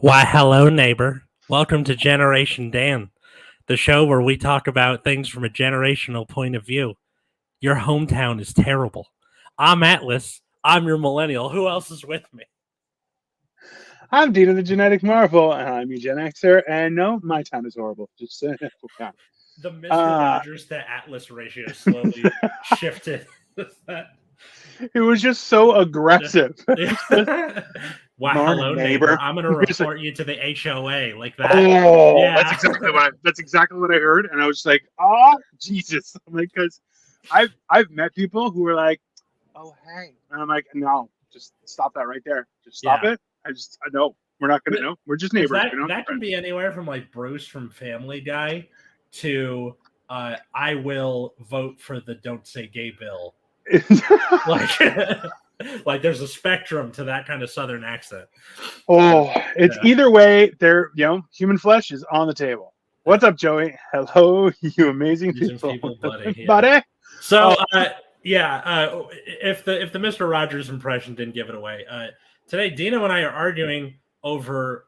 Why, hello, neighbor. Welcome to Generation Dan, the show where we talk about things from a generational point of view. Your hometown is terrible. I'm Atlas. I'm your millennial. Who else is with me? I'm Dino the Genetic Marvel, and I'm a Gen Xer, and no, my town is horrible. Just saying. Yeah. The Mr. Rogers to Atlas ratio slowly shifted. It was just so aggressive. Why, Morning, hello, neighbor. I'm going to report you to the HOA like that. Oh, Yeah. that's exactly what I heard, and I was just like, oh, Jesus. I'm like, because I've met people who were like, oh, hey. And I'm like, no, just stop that right there. Just stop it. I know. We're not going to know. We're just neighbors. That can be anywhere from like Bruce from Family Guy to I will vote for the Don't Say Gay bill. like there's a spectrum to that kind of Southern accent. Oh, it's either way. They're human flesh is on the table. What's up, Joey? Hello, you amazing people, buddy. Yeah. buddy. So if the Mr. Rogers impression didn't give it away, today Dino and I are arguing over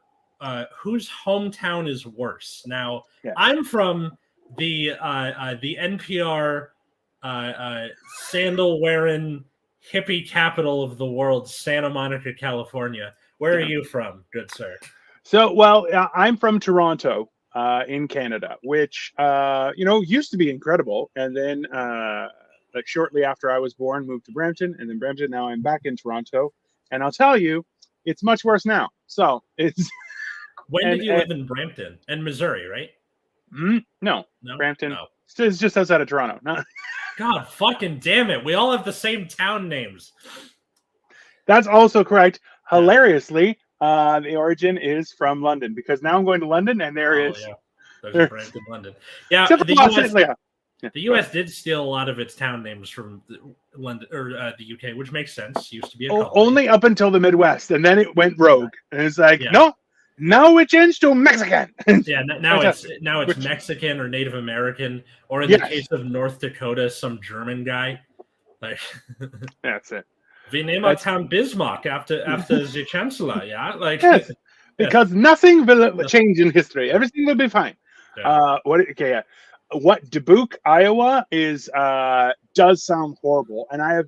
whose hometown is worse. Now, I'm from the NPR sandal wearing hippie capital of the world, Santa Monica, California. Where are you from, good sir? So, I'm from Toronto, in Canada, which used to be incredible, and then shortly after I was born, moved to Brampton, and then Brampton. Now I'm back in Toronto, and I'll tell you, it's much worse now. So it's. When did you live in Brampton? In Missouri, right? No, Brampton. No. It's just outside of Toronto. No. God fucking damn it. We all have the same town names. That's also correct. Hilariously, the origin is from London, because now I'm going to London and there's Brampton, London. Yeah, the US did steal a lot of its town names from London or the UK, which makes sense. Used to be a colony. Only up until the Midwest, and then it went rogue. And it's like, no, now it changed to Mexican. Now it's Mexican or Native American, or in the case of North Dakota, some German guy. Like that's it. We name our town Bismarck after the chancellor. Yeah, like because nothing will change in history. Everything will be fine. Yeah. What Dubuque, Iowa is does sound horrible, and I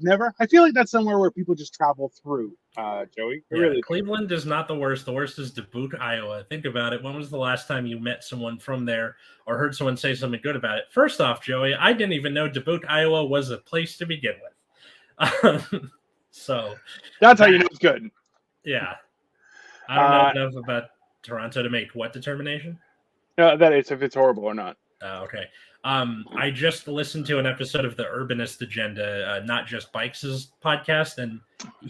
feel like that's somewhere where people just travel through. Joey, really. Cleveland is not the worst. The worst is Dubuque, Iowa. Think about it. When was the last time you met someone from there or heard someone say something good about it? First off, Joey, I didn't even know Dubuque, Iowa was a place to begin with. So that's how you know it's good. Yeah, I don't know enough about Toronto to make what determination. That is if it's horrible or not. Okay. I just listened to an episode of the Urbanist Agenda, Not Just Bikes' podcast, and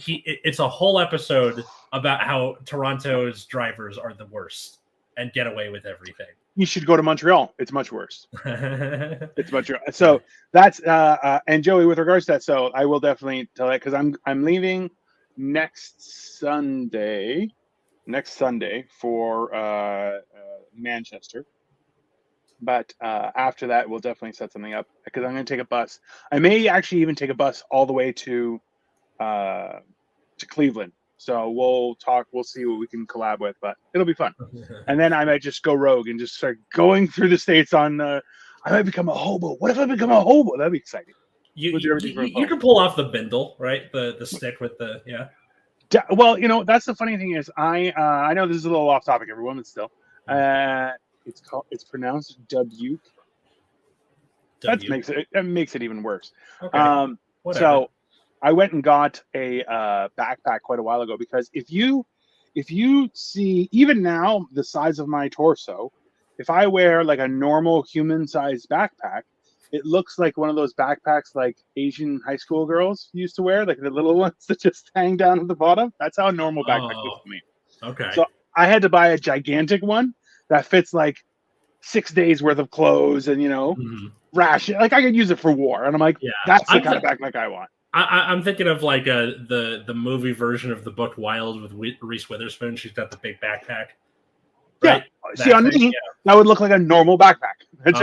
it's a whole episode about how Toronto's drivers are the worst and get away with everything. You should go to Montreal. It's much worse. It's Montreal. So that's and Joey, with regards to that, so I will definitely tell that, because I'm leaving next Sunday for Manchester. But after that, we'll definitely set something up, because I'm going to take a bus. I may actually even take a bus all the way to Cleveland. So we'll talk. We'll see what we can collab with, but it'll be fun. And then I might just go rogue and just start going through the states on. I might become a hobo. What if I become a hobo? That'd be exciting. You can pull off the bindle, right? The stick with the Well, that's the funny thing is I know this is a little off topic, everyone, but still. It's pronounced Dubuque. That makes it even worse. Okay. So I went and got a backpack quite a while ago, because if you see, even now, the size of my torso, if I wear like a normal human-sized backpack, it looks like one of those backpacks like Asian high school girls used to wear, like the little ones that just hang down at the bottom. That's how a normal backpack looks to me. Okay. So I had to buy a gigantic one that fits like 6 days worth of clothes and ration. Like I could use it for war, and I'm like, that's the kind of backpack I want. I'm thinking of like the movie version of the book Wild with Reese Witherspoon. She's got the big backpack. Right? Yeah. See, on me, that would look like a normal backpack. It's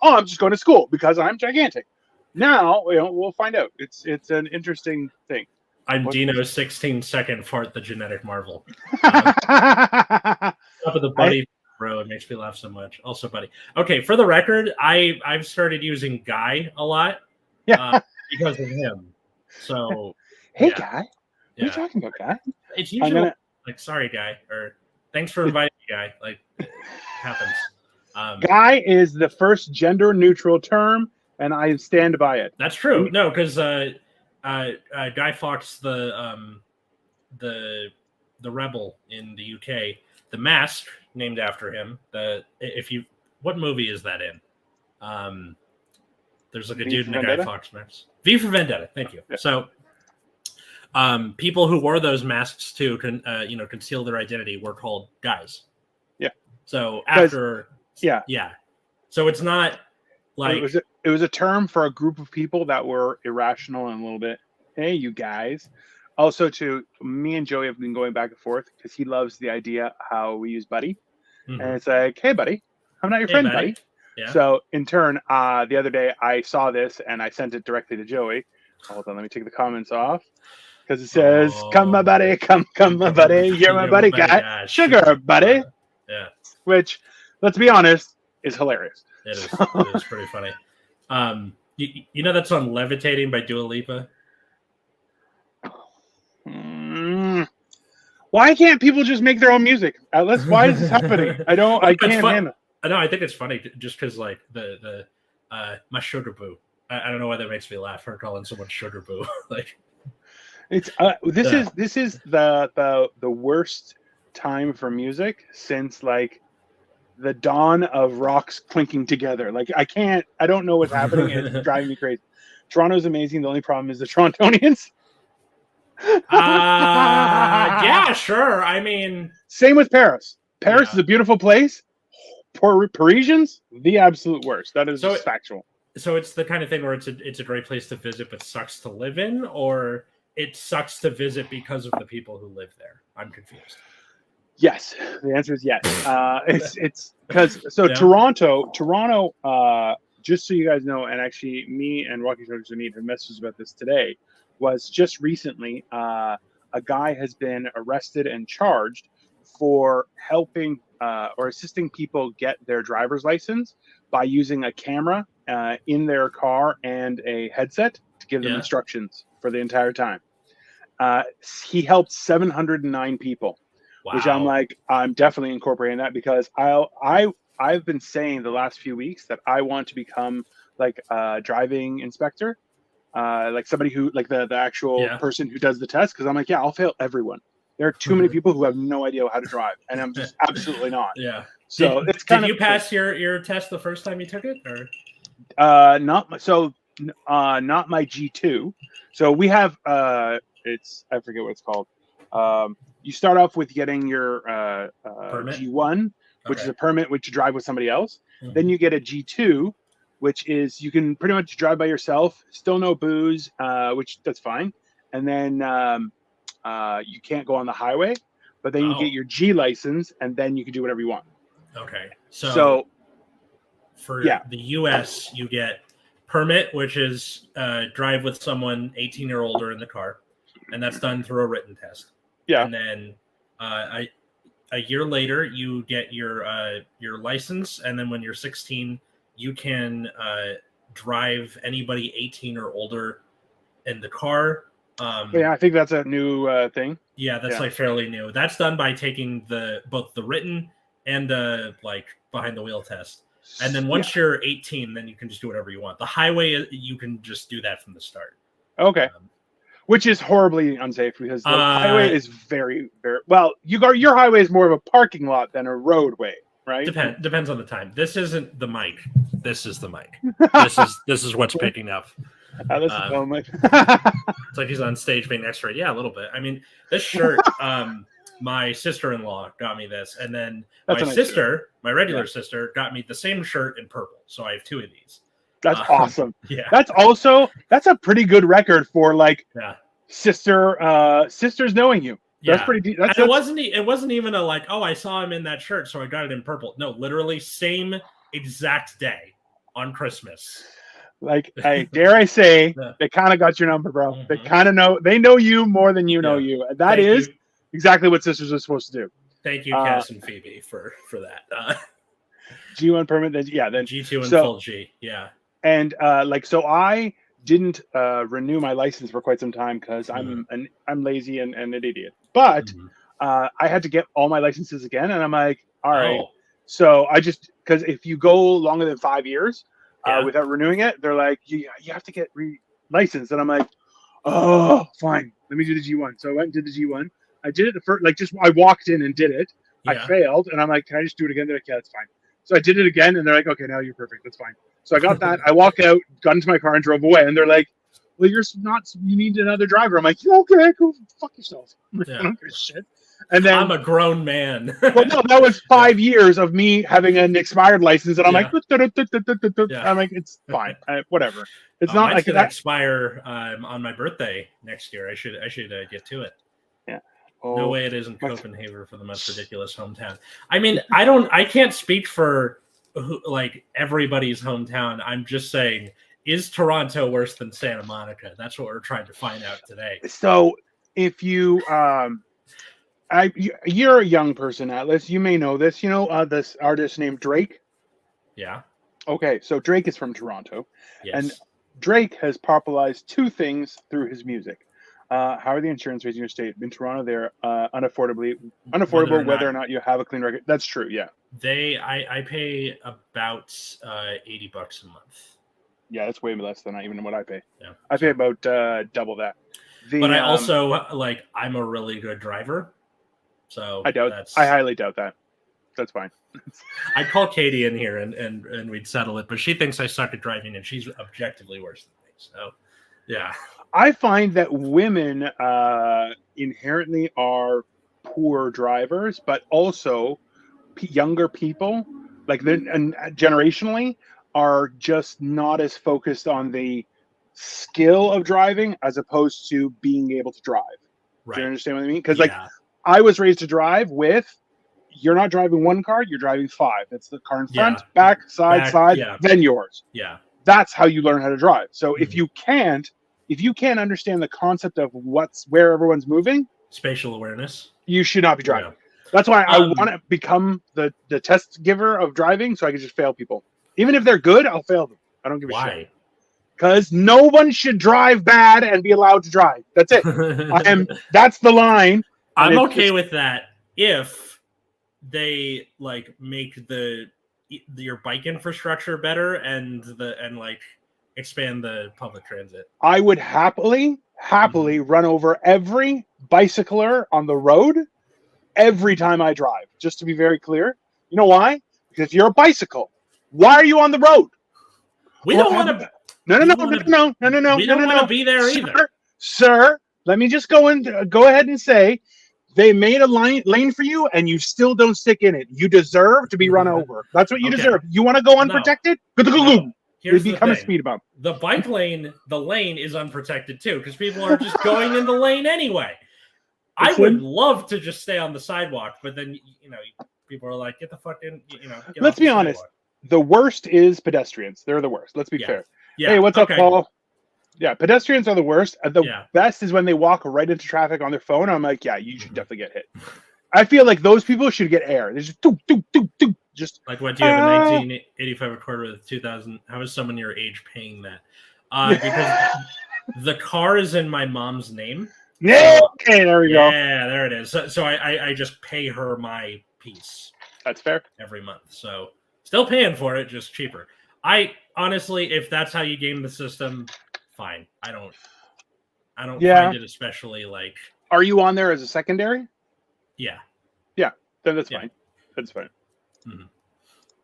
I'm just going to school because I'm gigantic. Now, we'll find out. It's an interesting thing. I'm What- Dino's 16-second fart, the genetic marvel. Top of the buddy, bro. It makes me laugh so much. Also, buddy. Okay, for the record, I've started using Guy a lot Yeah. because of him. So Hey, yeah, Guy. What yeah. are you talking about, Guy? It's I'm usually gonna. like, sorry, Guy, or thanks for inviting me, Guy. Like, it happens. Guy is the first gender-neutral term, and I stand by it. That's true. No, because Guy Fawkes, the rebel in the UK, The Mask, named after him. What movie is that in? There's like a V dude for in a Guy Vendetta? Fawkes mask. V for Vendetta. Thank you. Yeah. So, people who wore those masks to conceal their identity were called guys. Yeah. So after, yeah. So it's not like it was a term for a group of people that were irrational and a little bit. Hey, you guys. Also, me and Joey have been going back and forth because he loves the idea how we use buddy, and it's like, hey, buddy, I'm not your friend, buddy. Yeah. So in turn, the other day I saw this and I sent it directly to Joey. Hold on, let me take the comments off because it says, "Come, my buddy, come, my buddy, you're my buddy, guy, sugar, buddy." Yeah. Which, let's be honest, is hilarious. It is pretty funny. You know that song "Levitating" by Dua Lipa? Why can't people just make their own music? Why is this happening? I can't handle. No, I think it's funny just because like the my sugar boo. I don't know why that makes me laugh. Her calling someone sugar boo. Like it's this is the worst time for music since like the dawn of rocks clinking together. Like I don't know what's happening. It's driving me crazy. Toronto's amazing. The only problem is the Torontonians. Yeah, sure. I mean, same with Paris. Paris is a beautiful place. Parisians, the absolute worst. That is just factual. So it's the kind of thing where it's a great place to visit, but sucks to live in, or it sucks to visit because of the people who live there. I'm confused. Yes, the answer is yes. It's because Toronto. Just so you guys know, and actually, me and Rocky Shoulders Need have messages about this today. Was just recently a guy has been arrested and charged for helping or assisting people get their driver's license by using a camera in their car and a headset to give them instructions for the entire time. He helped 709 people, which I'm definitely incorporating that because I've been saying the last few weeks that I want to become like a driving inspector. Like somebody who like the actual person who does the test because I'm like, I'll fail everyone. There are too many people who have no idea how to drive, and I'm just absolutely not. Yeah. So did you pass your test the first time you took it, or? Not my G2. So we have I forget what it's called. You start off with getting your G1, which is a permit which you drive with somebody else. Mm-hmm. Then you get a G2. Which is you can pretty much drive by yourself, still no booze, which that's fine. And then you can't go on the highway, but then you get your G license, and then you can do whatever you want. Okay. So for the US, you get permit, which is drive with someone 18 or older in the car, and that's done through a written test. Yeah. And then a year later, you get your license, and then when you're 16. You can drive anybody 18 or older in the car. I think that's a new thing. Yeah, that's like fairly new. That's done by taking both the written and like behind the wheel test. And then once you're 18, then you can just do whatever you want. The highway, you can just do that from the start. Okay. Which is horribly unsafe because the highway is very, very well. Your highway is more of a parking lot than a roadway. Right. Depends on the time. This isn't the mic. This is the mic. This is what's picking up. It's like he's on stage being X-rayed. Yeah, a little bit. I mean, this shirt. My sister-in-law got me this, and then my regular sister, got me the same shirt in purple. So I have two of these. That's awesome. Yeah. That's a pretty good record for like sisters knowing you. Yeah. That's pretty. It wasn't even a like, oh, I saw him in that shirt, so I got it in purple. No, literally same exact day on Christmas. Like, dare I say, Yeah. they kind of got your number, bro. They Mhm. kind of know. They know you more than you know Yeah. you. And that Thank is you. exactly what sisters are supposed to do. Thank you, Uh, Cass and Phoebe, for that. G1 permit. Then G2 and so full G. Yeah. and so I didn't renew my license for quite some time because I'm lazy and an idiot. But Mhm. I had to get all my licenses again, and I'm like, all right. Oh, So I just because if you go longer than 5 years yeah. without renewing it, they're like, you have to get licensed, and I'm like, oh, fine, let me do the G1. So I went and did the G1. I did it the first, like, just I walked in and did it. I Yeah. failed, and I'm like, can I just do it again? They're like, yeah, that's fine. So I did it again, and they're like, okay, now you're perfect. That's fine. So I got that. I walked out, got into my car, and drove away. And they're like, well, you're not. You need another driver. I'm like, yeah, okay, go fuck yourself. Yeah. I don't give a shit. And then I'm a grown man. well, no, that was 5 years of me having an expired license, and I'm like, Yeah. I'm like, it's fine, whatever. It's Mine's not like gonna that. expire on my birthday next year. I should get to it. Yeah. No Oh, way it isn't Copenhagen for the most ridiculous hometown. I mean, I can't speak for like everybody's hometown. I'm just saying, is Toronto worse than Santa Monica? That's what we're trying to find out today. so if you you're a young person, Atlas. You may know this. You know this artist named Drake. Yeah. Okay, so Drake is from Toronto, Yes. and Drake has popularized two things through his music. How are the insurance rates in your state? In Toronto, they're unaffordable whether or not you have a clean record. That's true, yeah. I pay about $80 a month. Yeah, that's way less than even what I pay. Yeah. I pay about double that. But I also I'm a really good driver, so I highly doubt that. That's fine. I'd call Katie in here and we'd settle it, but she thinks I suck at driving, and she's objectively worse than me. So, yeah. I find that women inherently are poor drivers, but also younger people, like and generationally, are just not as focused on the skill of driving as opposed to being able to drive. Right. Do you understand what I mean? Because like I was raised to drive with. You're not driving one car, you're driving five. It's the car in front, back, side, then yours. Yeah. That's how you learn how to drive. So if you can't understand the concept of where everyone's moving, spatial awareness, you should not be driving. Yeah. That's why I want to become the test giver of driving so I can just fail people. Even if they're good, I'll fail them. I don't give a shit. Because no one should drive bad and be allowed to drive. That's it. That's the line. I'm okay with that if they like make your bike infrastructure better and like expand the public transit. I would happily run over every bicycler on the road every time I drive. Just to be very clear, you know why? Because you're a bicycle. Why are you on the road? We don't want to. No. We don't want to be there either, sir. Let me just go ahead and say. They made a lane for you, and you still don't stick in it. You deserve to be run over. That's what you deserve. You want to go unprotected? No. You become a speed bump. The bike lane, the lane is unprotected too, because people are just going in the lane anyway. I would love to just stay on the sidewalk, but then people are like, "Get the fuck in!" Let's be honest. The worst is pedestrians. They're the worst. Let's be fair. Yeah. Hey, what's up, Paul? Yeah, pedestrians are the worst. The best is when they walk right into traffic on their phone. I'm like, yeah, you should definitely get hit. I feel like those people should get air. They just do. Just like, what do you have a 1985 Accord with 2000? How is someone your age paying that? Because the car is in my mom's name. Yeah, okay, there we go. Yeah, there it is. So I just pay her my piece. That's fair. Every month. So still paying for it, just cheaper. I honestly, if that's how you game the system, fine. I don't find it especially like. Are you on there as a secondary? Yeah. Yeah. Then that's fine. That's fine. Mm-hmm.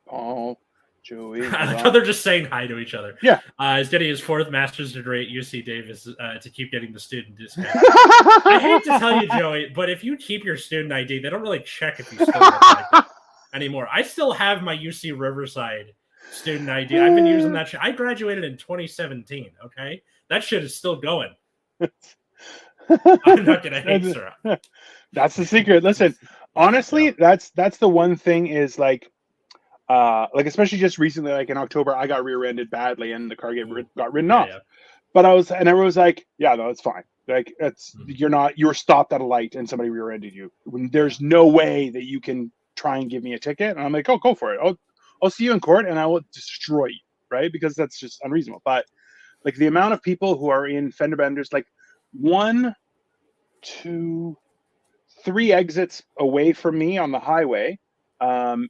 Paul, Joey. I thought they're just saying hi to each other. Yeah. He's getting his 4th master's degree at UC Davis to keep getting the student discount. I hate to tell you, Joey, but if you keep your student ID, they don't really check if you still have anymore. I still have my UC Riverside student ID. I've been using that shit. I graduated in 2017. Okay, that shit is still going. I'm not gonna hate Sarah. That's the secret. Listen, honestly, that's the one thing is like, Like especially just recently, like in October, I got rear-ended badly and the car got ridden Yeah, off. yeah. But and everyone was like, "Yeah, no, it's fine. Like, you were stopped at a light and somebody rear-ended you. When there's no way that you can try and give me a ticket." And I'm like, "Oh, go for it. I'll see you in court and I will destroy you, right? Because that's just unreasonable." But like the amount of people who are in fender benders, like 1, 2, 3 exits away from me on the highway,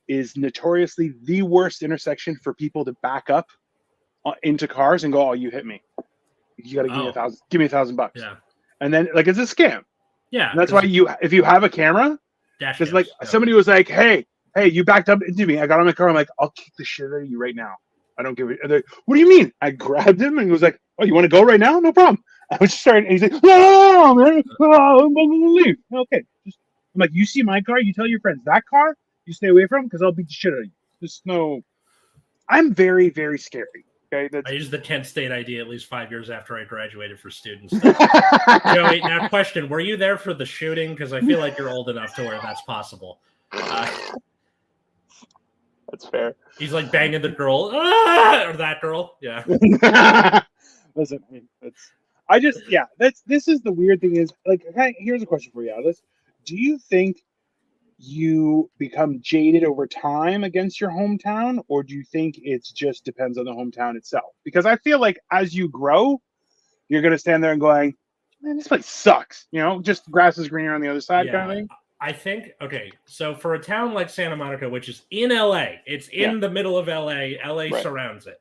is notoriously the worst intersection for people to back up into cars and go, "Oh, you hit me. You got to give me $1,000. Yeah. And then like it's a scam. Yeah. And that's why if you have a camera, because like somebody was like, hey, you backed up into me. I got on my car. I'm like, I'll kick the shit out of you right now. I don't give it. Like, what do you mean? I grabbed him and he was like, "Oh, you want to go right now? No problem." I was starting, and he's like, "No, man, leave." Okay, I'm like, "You see my car? You tell your friends that car. You stay away from because I'll beat the shit out of you." Just no. I'm very, very scary. Okay, I used the Kent State ID at least 5 years after I graduated for students. Joey, now question: were you there for the shooting? Because I feel like you're old enough to where that's possible. That's fair. He's like banging the girl, or that girl. Yeah. Listen, this is the weird thing is like, okay, here's a question for you, Alice. Do you think you become jaded over time against your hometown, or do you think it just depends on the hometown itself? Because I feel like as you grow, you're going to stand there and going, "Man, this place sucks." Just grass is greener on the other side, kind of thing. I think, okay, so for a town like Santa Monica, which is in LA, it's in the middle of LA, LA Right. surrounds it.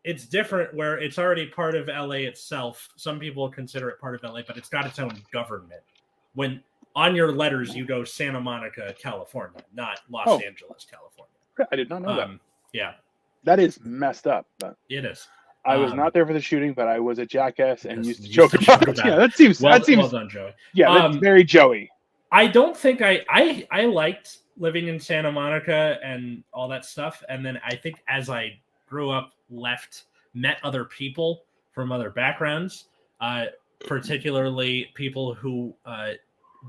It's different where it's already part of LA itself. Some people consider it part of LA, but it's got its own government. When on your letters you go Santa Monica, California, not Los Angeles, California. I did not know that. Yeah. That is messed up. But it is. I was not there for the shooting, but I was a jackass and used to joke about it. Yeah, that seems well done, Joey. Yeah, that's very Joey. I don't think I liked living in Santa Monica and all that stuff. And then I think as I grew up, met other people from other backgrounds, particularly people who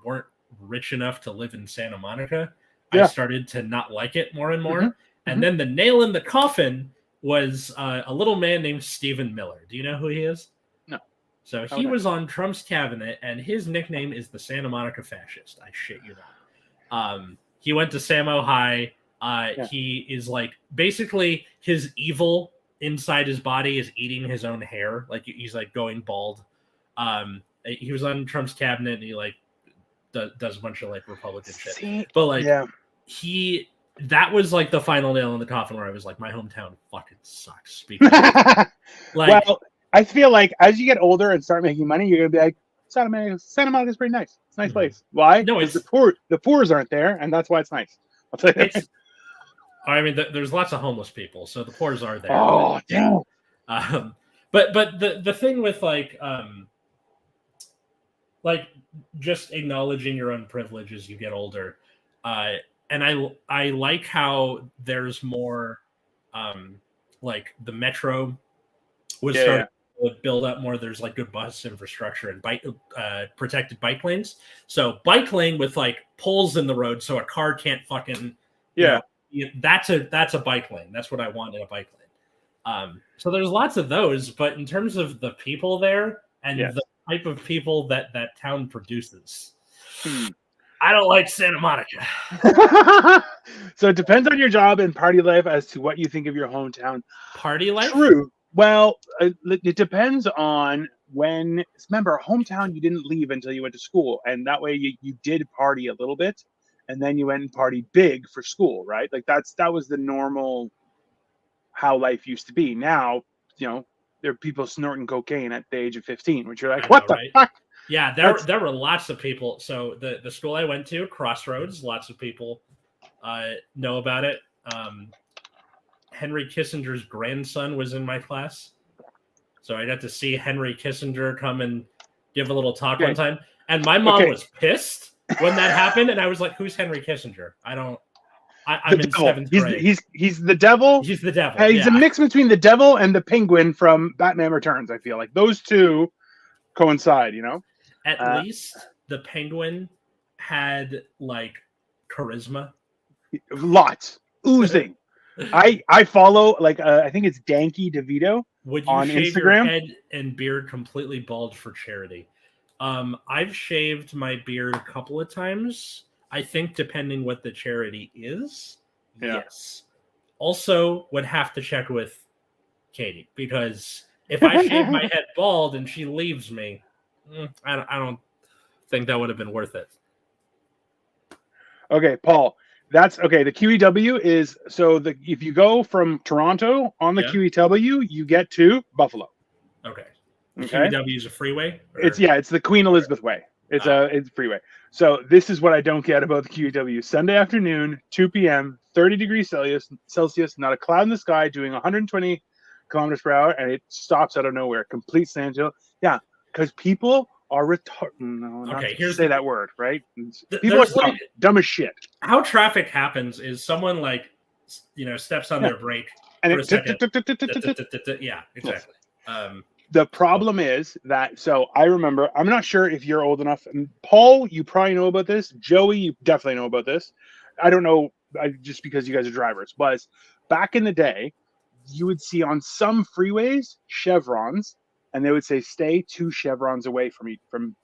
weren't rich enough to live in Santa Monica. I started to not like it more and more. And then the nail in the coffin was a little man named Stephen Miller. Do you know who he is? No. So he was on Trump's cabinet, and his nickname is the Santa Monica Fascist. I shit you not. He went to Samo High. He is like, basically his evil inside his body is eating his own hair. Like he's like going bald. He was on Trump's cabinet, and he like does a bunch of like Republican shit. But like that was like the final nail in the coffin where I was like, my hometown fucking sucks. Well, I feel like as you get older and start making money, you're gonna be like, Santa Monica's pretty nice. It's a nice place. Why? No, it's the poors aren't there, and that's why it's nice. I'll tell you that. I mean, there's lots of homeless people, so the poors are there. Oh, damn. But the thing with like just acknowledging your own privilege as you get older, and I like how there's more, like the metro was starting to build up more. There's like good bus infrastructure and protected bike lanes. So bike lane with like poles in the road so a car can't fucking that's a bike lane. That's what I want in a bike lane. So there's lots of those, but in terms of the people there and the type of people that town produces, I don't like Santa Monica. So it depends on your job and party life as to what you think of your hometown. Party life? True. Well, it depends on when. Remember, hometown you didn't leave until you went to school, and that way you did party a little bit, and then you went and party big for school, right? Like that was the normal how life used to be. Now, there are people snorting cocaine at the age of 15, which you're like, what the fuck? Yeah, there were lots of people. So the school I went to, Crossroads, lots of people know about it. Henry Kissinger's grandson was in my class. So I got to see Henry Kissinger come and give a little talk one time. And my mom was pissed when that happened. And I was like, who's Henry Kissinger? I'm in seventh grade. He's the devil. He's the devil. He's a mix between the devil and the penguin from Batman Returns, I feel like. Those two coincide, At least the penguin had like charisma. Lots oozing. I follow I think it's Danky DeVito Would you on shave your Instagram. head and beard completely bald for charity? I've shaved my beard a couple of times. I think depending what the charity is, Yeah. yes. Also, would have to check with Katie because if I shave my head bald and she leaves me, I don't think that would have been worth it. Okay, Paul. That's okay. The QEW is if you go from Toronto on the Yeah. QEW, you get to Buffalo. Okay. Okay. QEW is a freeway? Or- It's the Queen Elizabeth Way. It's a freeway. So this is what I don't get about the QEW. Sunday afternoon, 2 p.m., 30 degrees Celsius, not a cloud in the sky, doing 120 kilometers per hour, and it stops out of nowhere. Complete standstill. Yeah, because people are retarded. No, not Okay, to say that word, right? People there's are dumb as shit. How traffic happens is someone steps on their brake And for a second. Yeah, exactly. The problem is that, so I remember, I'm not sure if you're old enough. And Paul, you probably know about this. Joey, you definitely know about this. I don't know, just because you guys are drivers. But back in the day, you would see on some freeways chevrons, and they would say stay 2 chevrons away from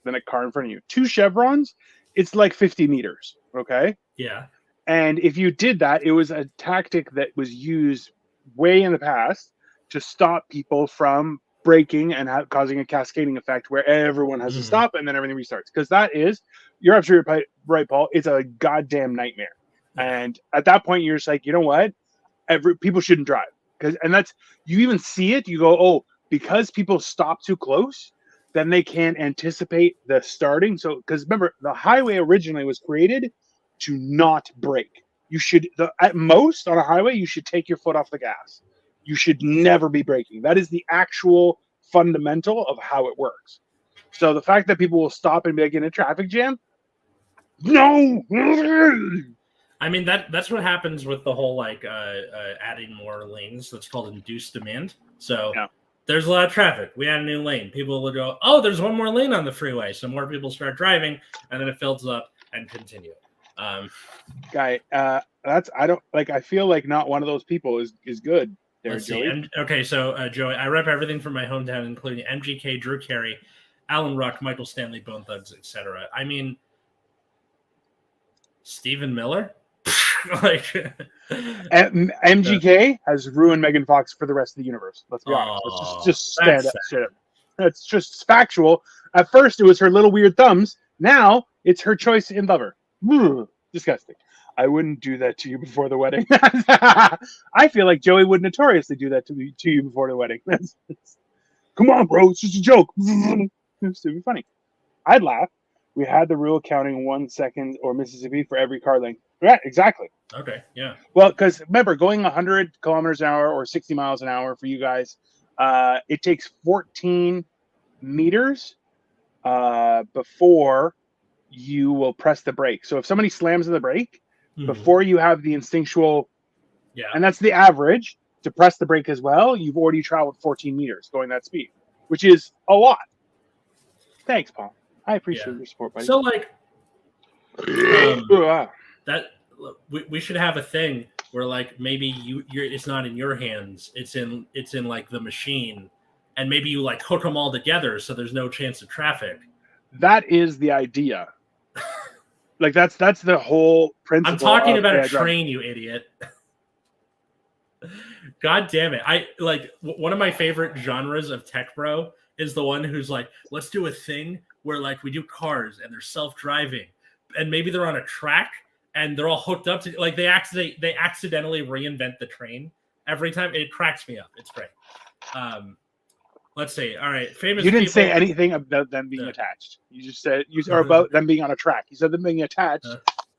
the car in front of you. 2 chevrons, it's like 50 meters. Okay. Yeah. And if you did that, it was a tactic that was used way in the past to stop people from braking and causing a cascading effect where everyone has to stop and then everything restarts. Because you're absolutely right, Paul. It's a goddamn nightmare. And at that point, you're just like, you know what? People shouldn't drive. And that's, you even see it. You go, oh, because people stop too close, then they can't anticipate the starting. So, because remember, the highway originally was created to not brake. You should, at most on a highway, you should take your foot off the gas. You should never be braking. That is the actual fundamental of how it works. So the fact that people will stop and be like in a traffic jam, no. I mean that's what happens with the whole adding more lanes. That's called induced demand. So there's a lot of traffic. We add a new lane. People will go, oh, there's one more lane on the freeway. So more people start driving, and then it fills up and continue. Guy, I feel like not one of those people is good. Let's see. Okay, so Joey, I rep everything from my hometown, including MGK, Drew Carey, Alan Ruck, Michael Stanley, Bone Thugs, etc. I mean, Stephen Miller? MGK has ruined Megan Fox for the rest of the universe. Let's be honest. Let's just stand up. That's just factual. At first, it was her little weird thumbs. Now, it's her choice in Lover. Disgusting. I wouldn't do that to you before the wedding. I feel like Joey would notoriously do that to you before the wedding. Come on, bro. It's just a joke. It's to be funny. I'd laugh. We had the rule counting 1 second or Mississippi for every car length. Yeah, exactly. Okay, yeah. Well, because remember, going 100 kilometers an hour or 60 miles an hour for you guys, it takes 14 meters before you will press the brake. So if somebody slams the brake, before you have the instinctual, and that's the average, to press the brake as well, you've already traveled 14 meters going that speed, which is a lot. Thanks, Paul. I appreciate your support, buddy. So, that we should have a thing where, maybe it's not in your hands; it's in the machine, and maybe you hook them all together so there's no chance of traffic. That is the idea. That's the whole principle. I'm talking about a train, you idiot. God damn it. One of my favorite genres of tech bro is the one who's let's do a thing where we do cars and they're self-driving and maybe they're on a track and they're all hooked up to they accidentally reinvent the train every time. It cracks me up. It's great. Let's see. All right. Famous. You didn't say anything about them being attached. You just said about them being on a track. You said them being attached,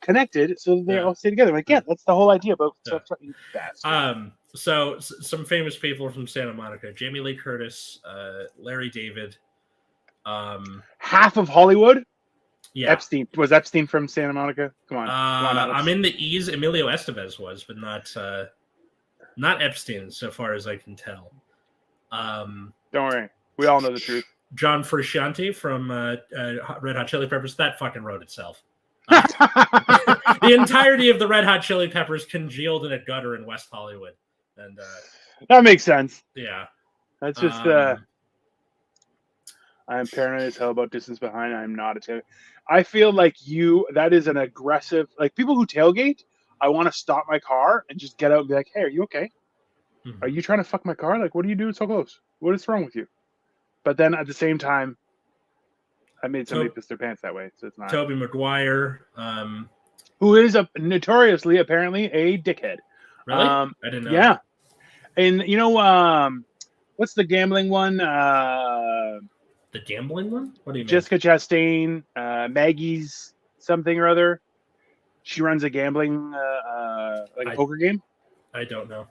connected, so they all stay together. That's the whole idea about stuff. So some famous people from Santa Monica: Jamie Lee Curtis, Larry David. Half of Hollywood. Yeah. Epstein. Was Epstein from Santa Monica? Come on. I'm in the E's. Emilio Estevez was, but not Epstein, so far as I can tell. Don't worry. We all know the truth. John Frusciante from Red Hot Chili Peppers. That fucking wrote itself. The entirety of the Red Hot Chili Peppers congealed in a gutter in West Hollywood, and that makes sense. yeah, That's just I'm paranoid as hell about distance behind. I'm not a tailgate. I feel like that is an aggressive, like people who tailgate, I want to stop my car and just get out and be like, hey, are you okay? Mhm. Are you trying to fuck my car? Like, what are you doing so close? What is wrong with you? But then at the same time, I made somebody piss their pants that way. So it's not. Tobey Maguire. Who is notoriously, apparently, a dickhead. Really? I didn't know. Yeah. And, what's the gambling one? The gambling one? What do you mean? Jessica Chastain, Maggie's something or other. She runs a gambling, a poker game. I don't know.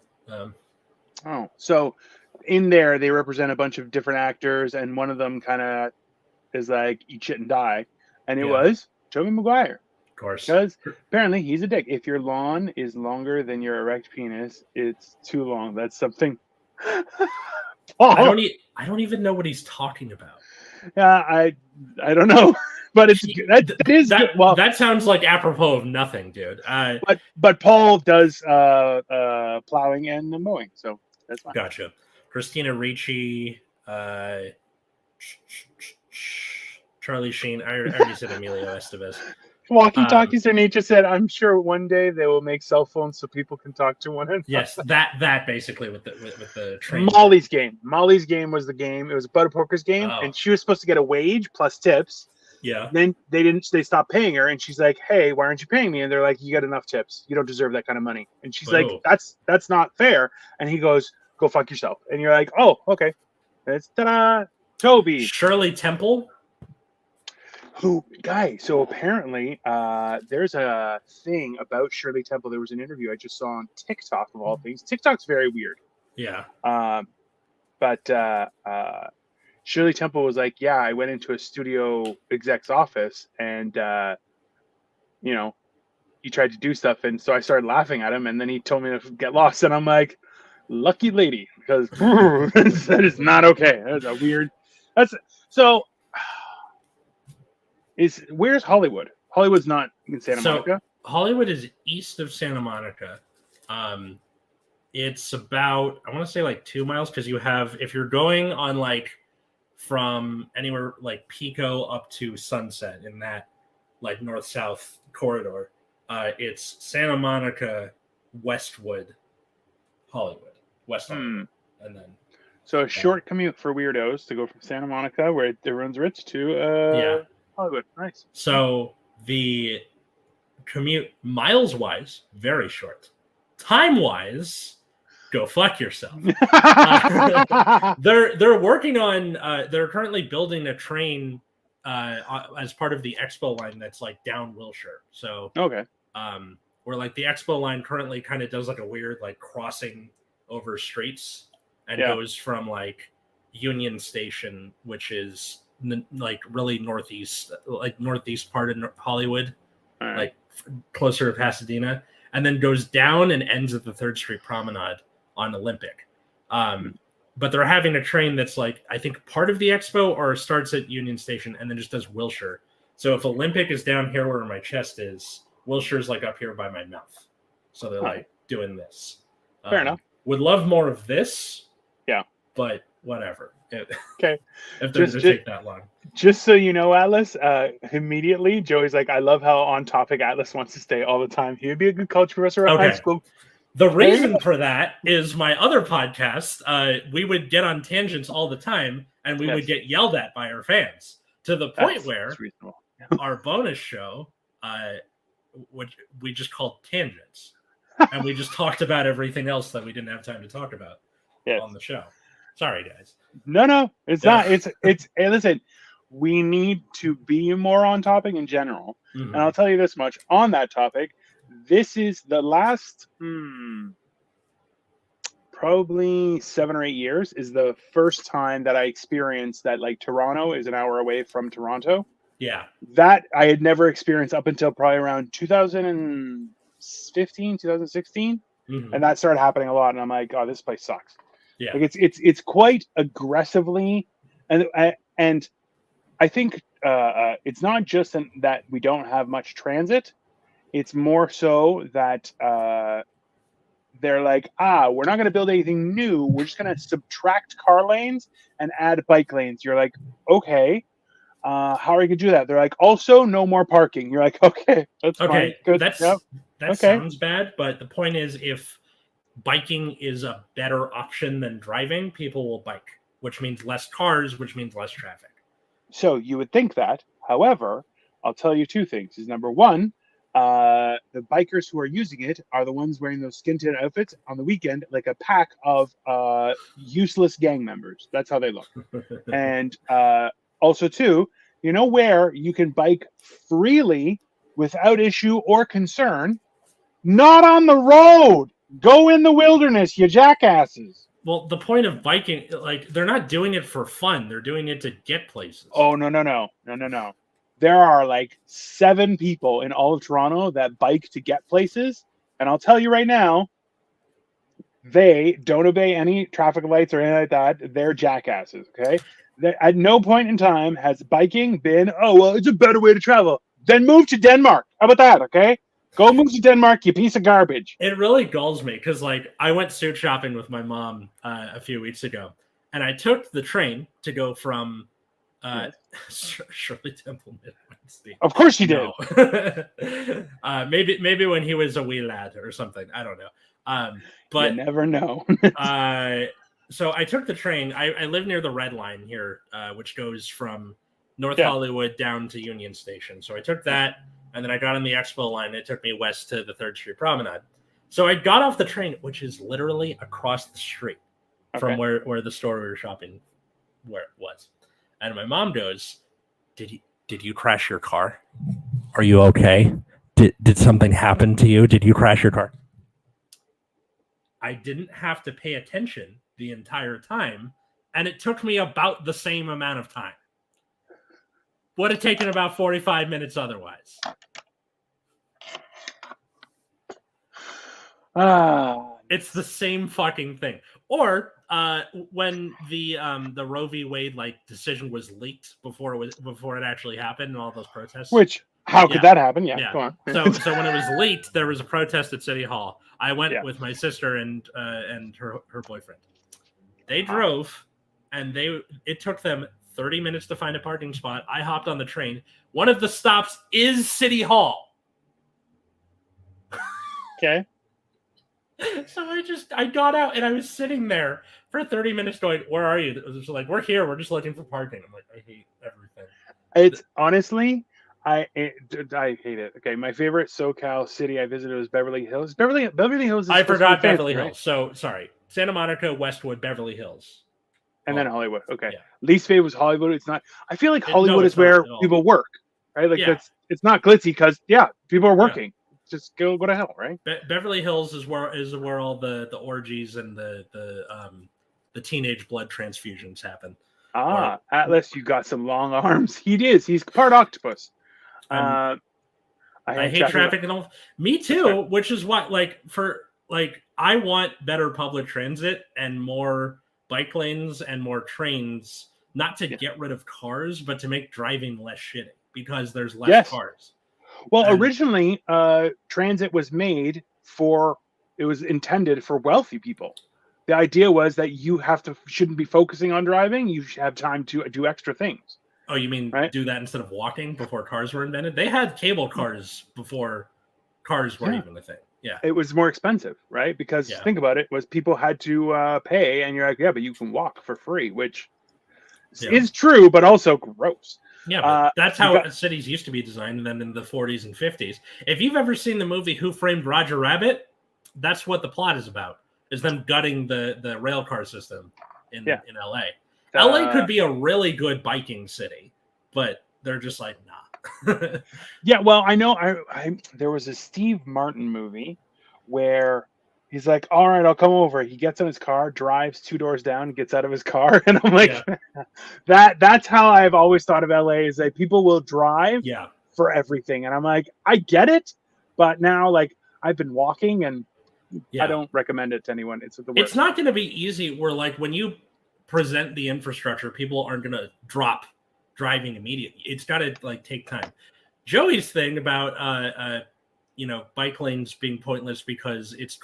So in there they represent a bunch of different actors, and one of them kind of is like eat shit and die, and it was Tobey Maguire. Of course, because apparently he's a dick. If your lawn is longer than your erect penis, it's too long. That's something. I don't even know what he's talking about. Yeah, I don't know, but it's that is good. Well, that sounds like apropos of nothing, dude. But Paul does plowing and mowing, so that's fine. Gotcha. Christina Ricci, Charlie Sheen. I already said Emilio Estevez. Walkie-talkies, and he just said, "I'm sure one day they will make cell phones so people can talk to one another." Yes, that basically with the train. Molly's game. Molly's game was the game. It was a butter poker's game, and she was supposed to get a wage plus tips. Yeah. Then they stopped paying her, and she's like, "Hey, why aren't you paying me?" And they're like, "You got enough tips. You don't deserve that kind of money." And she's like, "That's not fair." And he goes, "Go fuck yourself." And you're like, "Oh, okay." It's ta-da, Toby. Shirley Temple. So apparently there's a thing about Shirley Temple. There was an interview I just saw on TikTok, of all things. TikTok's very weird. Yeah. But Shirley Temple was like, yeah, I went into a studio exec's office and, he tried to do stuff. And so I started laughing at him, and then he told me to get lost. And I'm like, lucky lady, because that is not okay. That's a weird. Where's Hollywood? Hollywood's not in Santa Monica. Hollywood is east of Santa Monica. It's about, I want to say like 2 miles, because you have, if you're going on like from anywhere like Pico up to Sunset in that like north-south corridor, it's Santa Monica, Westwood, Hollywood, West Hollywood, and then. So a short commute for weirdos to go from Santa Monica, where everyone's rich, to Hollywood. Nice. So the commute miles-wise, very short. Time-wise, go fuck yourself. They're working on. They're currently building a train as part of the Expo line that's like down Wilshire. So okay. Where like the Expo line currently kind of does like a weird like crossing over streets and goes from like Union Station, which is like really northeast part of Hollywood, like closer to Pasadena, and then goes down and ends at the 3rd Street Promenade on Olympic. But they're having a train that's like, I think part of the Expo, or starts at Union Station and then just does Wilshire. So if Olympic is down here where my chest is, Wilshire's like up here by my mouth. So they're like doing this. Fair enough. Would love more of this. Yeah. But whatever. Okay. If they're going to take that long. Just so you know, Atlas, immediately Joey's like, I love how on topic Atlas wants to stay all the time. He would be a good culture professor at high school. The reason for that is my other podcast. We would get on tangents all the time, and we would get yelled at by our fans, to the point where our bonus show, which we just called Tangents, and we just talked about everything else that we didn't have time to talk about on the show. Sorry, guys. No, it's not. It's. Hey, listen, we need to be more on topic in general, and I'll tell you this much on that topic. This is the last probably 7 or 8 years is the first time that I experienced that like Toronto is an hour away from Toronto. Yeah. That I had never experienced up until probably around 2015, 2016. And that started happening a lot. And I'm like, oh, this place sucks. Yeah. Like it's quite aggressively. And I think it's not just that we don't have much transit. It's more so that they're like, we're not going to build anything new. We're just going to subtract car lanes and add bike lanes. You're like, okay, how are you going to do that? They're like, also no more parking. You're like, okay, that's fine. Okay, Good. that Okay. sounds bad, but the point is, if biking is a better option than driving, people will bike, which means less cars, which means less traffic. So you would think that. However, I'll tell you two things. Is number one, the bikers who are using it are the ones wearing those skin tint outfits on the weekend, like a pack of useless gang members. That's how they look. And also, too, you know where you can bike freely without issue or concern? Not on the road. Go in the wilderness, you jackasses. Well, the point of biking, like, they're not doing it for fun. They're doing it to get places. Oh, no. There are like 7 people in all of Toronto that bike to get places. And I'll tell you right now, they don't obey any traffic lights or anything like that. They're jackasses, okay? At no point in time has biking been, it's a better way to travel. Then move to Denmark. How about that, okay? Go move to Denmark, you piece of garbage. It really galls me because, like, I went suit shopping with my mom a few weeks ago, and I took the train to go from Shirley Temple Midway. Of course you did. No. maybe when he was a wee lad or something. I don't know. But you never know. So I took the train. I live near the Red Line here, which goes from North Hollywood down to Union Station. So I took that. And then I got on the Expo line. It took me west to the 3rd Street Promenade. So I got off the train, which is literally across the street from where the store we were shopping where it was. And my mom goes, Did you crash your car? Are you okay? Did something happen to you? Did you crash your car? I didn't have to pay attention the entire time, and it took me about the same amount of time. Would have taken about 45 minutes otherwise. It's the same fucking thing. Or when the Roe v. Wade decision was leaked before it actually happened and all those protests. Which how could that happen? Yeah. Go on. So when it was leaked, there was a protest at City Hall. I went with my sister and her boyfriend. They drove, and it took them 30 minutes to find a parking spot. I hopped on the train. One of the stops is City Hall. Okay. So I got out and I was sitting there for 30 minutes going, where are you? It was like, we're here. We're just looking for parking. I'm like, I hate everything. It's honestly, I hate it. Okay. My favorite SoCal city I visited was Beverly Hills. Beverly Hills. I forgot Beverly Hills. Right? So sorry. Santa Monica, Westwood, Beverly Hills. And then Hollywood. Okay. Yeah. Least favorite was Hollywood. It's not. I feel like Hollywood is where people work, right? Like it's not glitzy because people are working. Just go to hell, right? Beverly Hills is where all the orgies and the teenage blood transfusions happen. Atlas, you got some long arms. He's part octopus. I hate traffic and all. Me too. Which is what I want better public transit and more bike lanes and more trains, not to get rid of cars, but to make driving less shitty because there's less cars. Well, originally, transit was made it was intended for wealthy people. The idea was that you shouldn't be focusing on driving. You should have time to do extra things. Oh, you mean do that instead of walking before cars were invented? They had cable cars before cars were even a thing. Yeah. It was more expensive, right? Because think about it, was people had to pay, and you're like, but you can walk for free, which is true, but also gross. Yeah, but that's how cities used to be designed then in the 40s and 50s. If you've ever seen the movie Who Framed Roger Rabbit, that's what the plot is about, is them gutting the rail car system in LA. LA could be a really good biking city, but they're just like, nah. Yeah, well, I know there was a Steve Martin movie where he's like, all right, I'll come over. He gets in his car, drives 2 doors down, gets out of his car. And I'm like, that's how I've always thought of LA, is that people will drive for everything. And I'm like, I get it. But now, I've been walking and I don't recommend it to anyone. It's not going to be easy where, when you present the infrastructure, people aren't going to drop driving immediately. It's got to like take time. Joey's thing about bike lanes being pointless because it's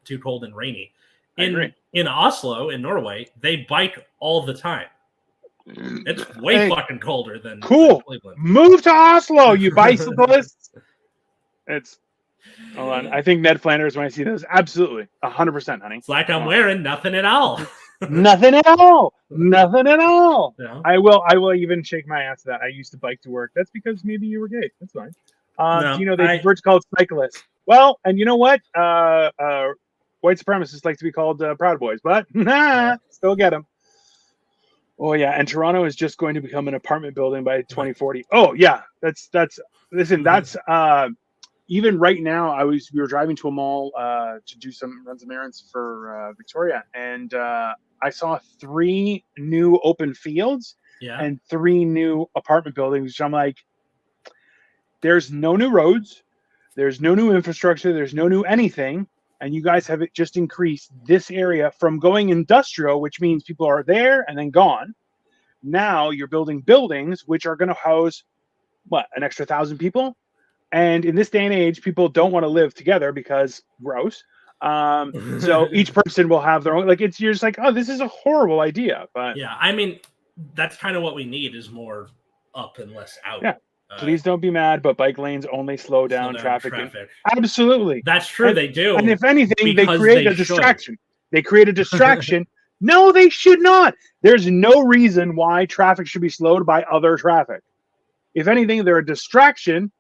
too cold and rainy. In Oslo, in Norway, they bike all the time. It's way fucking colder than Cleveland. Move to Oslo, you bicyclists. Hold on. I think Ned Flanders, when I see this, absolutely 100%, honey. It's like I'm wearing nothing at all. Nothing at all. Nothing at all. Yeah. I will even shake my ass to that. I used to bike to work. That's because maybe you were gay. That's fine. Do you know they prefer to call it cyclists? Well, and you know what? White supremacists like to be called Proud Boys, but still get them. Oh yeah, and Toronto is just going to become an apartment building by 2040. Oh yeah, that's even right now. We were driving to a mall to run some errands for Victoria, and I saw 3 new open fields and 3 new apartment buildings. Which I'm like, there's no new roads, there's no new infrastructure, there's no new anything, and you guys have just increased this area from going industrial, which means people are there and then gone. Now you're building buildings which are going to house an extra 1,000 people, and in this day and age, people don't want to live together because gross. So each person will have their own. Like you're just like, oh, this is a horrible idea. But yeah, I mean, that's kind of what we need is more up and less out. Yeah. Please don't be mad, but bike lanes only slow down traffic. Absolutely. That's true. They do. And if anything, they create a distraction. They create a distraction. No, they should not. There's no reason why traffic should be slowed by other traffic. If anything, they're a distraction.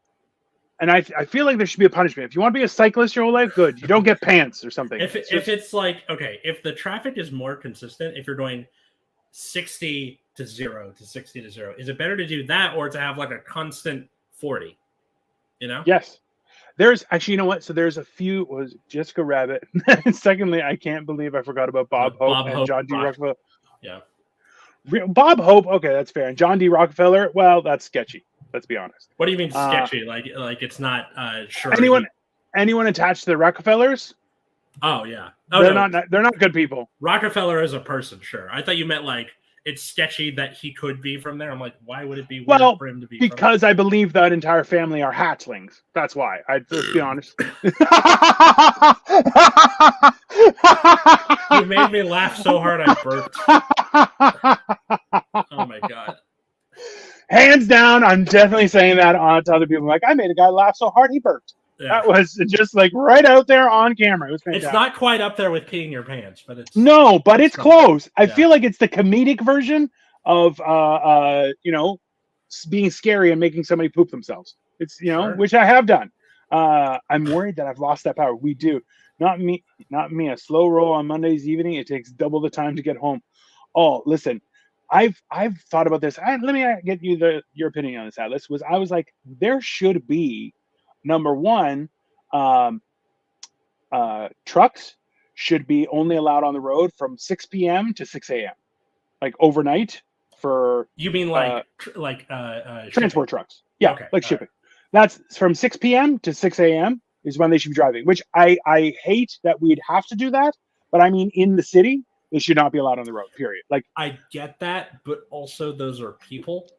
And I feel like there should be a punishment. If you want to be a cyclist your whole life, good. You don't get pants or something. If it's like, okay, if the traffic is more consistent, if you're going 60 to 0 to 60 to 0, is it better to do that or to have like a constant 40? You know? Yes. There's actually, you know what? So there's a few. Was Jessica Rabbit? And secondly, I can't believe I forgot about Bob Hope and John D. Rockefeller. Yeah. Bob Hope. Okay, that's fair. And John D. Rockefeller. Well, that's sketchy. Let's be honest. What do you mean sketchy? Like it's not sure. Anyone attached to the Rockefellers? Oh yeah. They're not good people. Rockefeller as a person, sure. I thought you meant like it's sketchy that he could be from there. I'm like, why would it be weird for him to be? Because I believe that entire family are hatchlings. That's why. Let's be honest. You made me laugh so hard I burped. Oh my god. Hands down, I'm definitely saying that on to other people. Like, I made a guy laugh so hard he burped. Yeah. That was just like right out there on camera. It was fantastic. It's not quite up there with peeing your pants, but it's it's close. I feel like it's the comedic version of being scary and making somebody poop themselves. It's sure. Which I have done. I'm worried that I've lost that power. We do. Not me. A slow roll on Monday's evening. It takes double the time to get home. Oh, listen. I've thought about this. Let me get you your opinion on this, Atlas. I was like, there should be, number one, trucks should be only allowed on the road from 6 p.m. to 6 a.m. like overnight for. You mean shipping. transport trucks? Yeah, okay. Like shipping. Right. That's from 6 p.m. to 6 a.m. is when they should be driving. Which I hate that we'd have to do that, but I mean in the city. They should not be allowed on the road, period. Like I get that, but also those are people.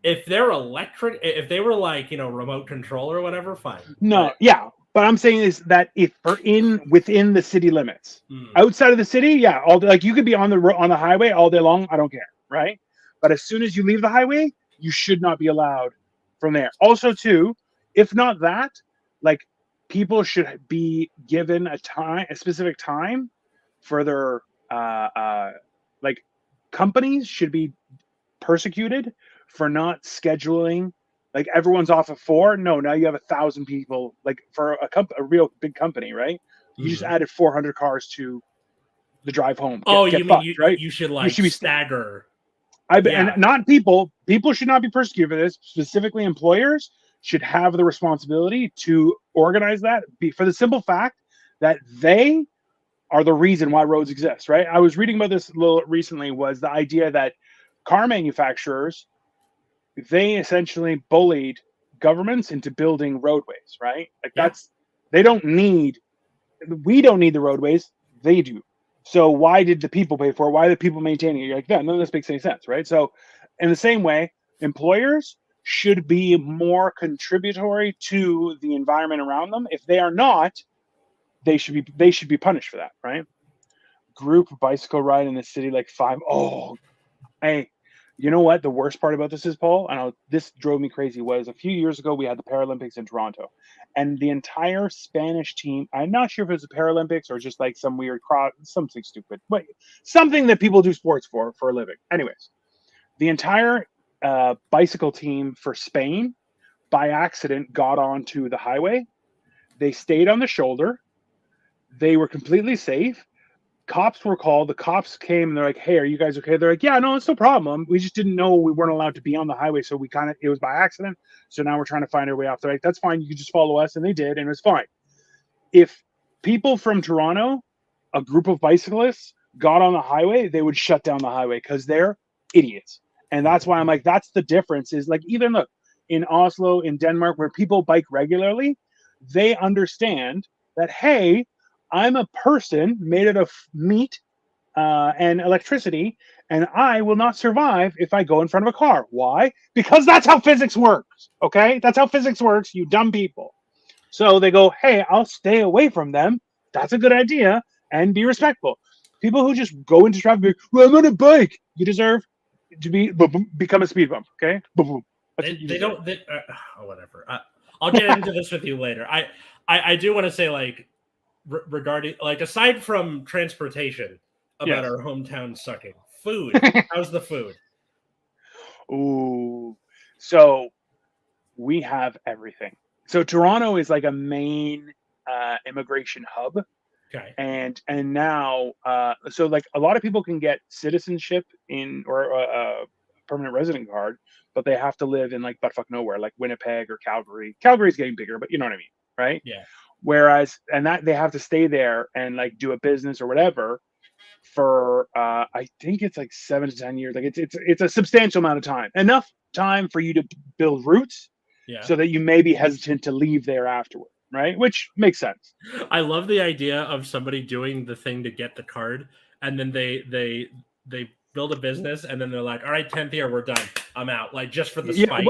If they're electric, if they were like, remote control or whatever, fine. No, yeah. But I'm saying is that if we're within the city limits, outside of the city, yeah, you could be on the highway all day long. I don't care, right? But as soon as you leave the highway, you should not be allowed from there. Also, too, if not that, like people should be given a specific time. Further, companies should be persecuted for not scheduling. Like everyone's off at 4. No, now you have 1,000 people. Like for a real big company, right? You just added 400 cars to the drive home. Right? You should stagger. And not people. People should not be persecuted for this. Specifically, employers should have the responsibility to organize that. For the simple fact that they are the reason why roads exist, right? I was reading about this a little recently, was the idea that car manufacturers, they essentially bullied governments into building roadways, right? Like we don't need the roadways, they do. So why did the people pay for it? Why are the people maintaining it? You're like, none of this makes any sense, right? So in the same way, employers should be more contributory to the environment around them. If they are not, they should be punished for that, right? Group bicycle ride in the city, like 5. Oh, hey, you know what? The worst part about this is, Paul, and this drove me crazy, was a few years ago we had the Paralympics in Toronto, and the entire Spanish team, I'm not sure if it was the Paralympics or just like some weird something stupid, but something that people do sports for a living. Anyways, the entire bicycle team for Spain by accident got onto the highway. They stayed on the shoulder. They were completely safe. Cops were called. The cops came and they're like, "Hey, are you guys okay?" They're like, "Yeah, no, it's no problem. We just didn't know we weren't allowed to be on the highway, so it was by accident. So now we're trying to find our way off." They're like, "That's fine. You can just follow us," and they did, and it was fine. If people from Toronto, a group of bicyclists, got on the highway, they would shut down the highway because they're idiots. And that's why I'm like, that's the difference. Is like, even look in Oslo, in Denmark, where people bike regularly, they understand that, hey, I'm a person made out of meat and electricity, and I will not survive if I go in front of a car. Why? Because that's how physics works. Okay, that's how physics works, you dumb people. So they go, hey, I'll stay away from them. That's a good idea, and be respectful. People who just go into traffic, well, I'm on a bike. You deserve to become a speed bump. Okay, They don't. Whatever. I'll get into this with you later. I do want to say, like, regarding, like, aside from transportation, about our hometown sucking, food. How's the food? Ooh, so we have everything. So Toronto is like a main immigration hub. Okay. And now, so like a lot of people can get citizenship or a permanent resident card, but they have to live in like buttfuck nowhere, like Winnipeg or Calgary. Calgary's getting bigger, but you know what I mean, right? Yeah. Whereas, and that they have to stay there and like do a business or whatever for I think it's like 7 to 10 years. Like it's a substantial amount of time, enough time for you to build roots, so that you may be hesitant to leave there afterward. Right, which makes sense. I love the idea of somebody doing the thing to get the card, and then they build a business, and then they're like, "All right, 10th year, we're done. I'm out." Like, just for the spite.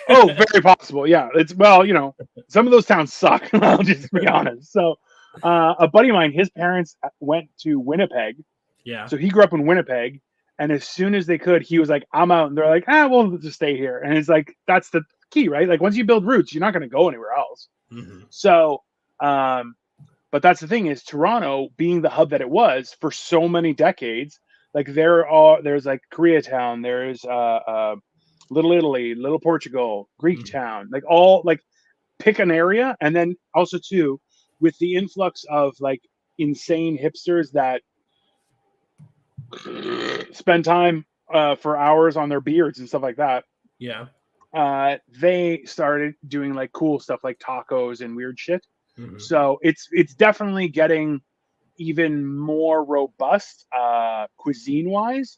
Oh, very possible. Yeah, it's, well, you know, some of those towns suck. I'll just be honest. So, a buddy of mine, his parents went to Winnipeg. Yeah. So he grew up in Winnipeg, and as soon as they could, he was like, "I'm out," and they're like, "We'll just stay here." And it's like, that's the key, right? Like, once you build roots, you're not going to go anywhere else. Mm-hmm. So, but that's the thing, is Toronto being the hub that it was for so many decades, like there's like Koreatown, there's Little Italy, Little Portugal, Greek Town, like all, like, pick an area. And then also too, with the influx of like insane hipsters that spend time for hours on their beards and stuff like that. Yeah. They started doing like cool stuff like tacos and weird shit. Mm-hmm. So it's definitely getting even more robust cuisine wise,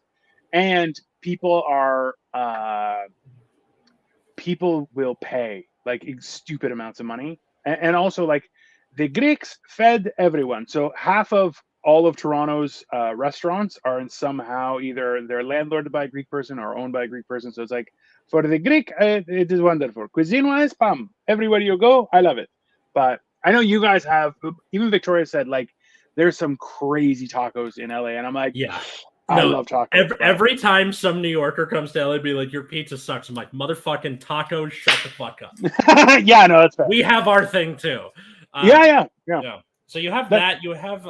and people will pay like stupid amounts of money, and also like the Greeks fed everyone. So half of all of Toronto's restaurants are in somehow either they're landlorded by a Greek person or owned by a Greek person. So it's like, for the Greek, it is wonderful. Cuisine-wise, bam, everywhere you go, I love it. But I know you guys have, even Victoria said, like, there's some crazy tacos in LA. And I'm like, yeah, I love tacos. Every time some New Yorker comes to LA, be like, your pizza sucks. I'm like, motherfucking tacos, shut the fuck up. Yeah, no, that's fair. We have our thing too. Yeah. So you have that. You have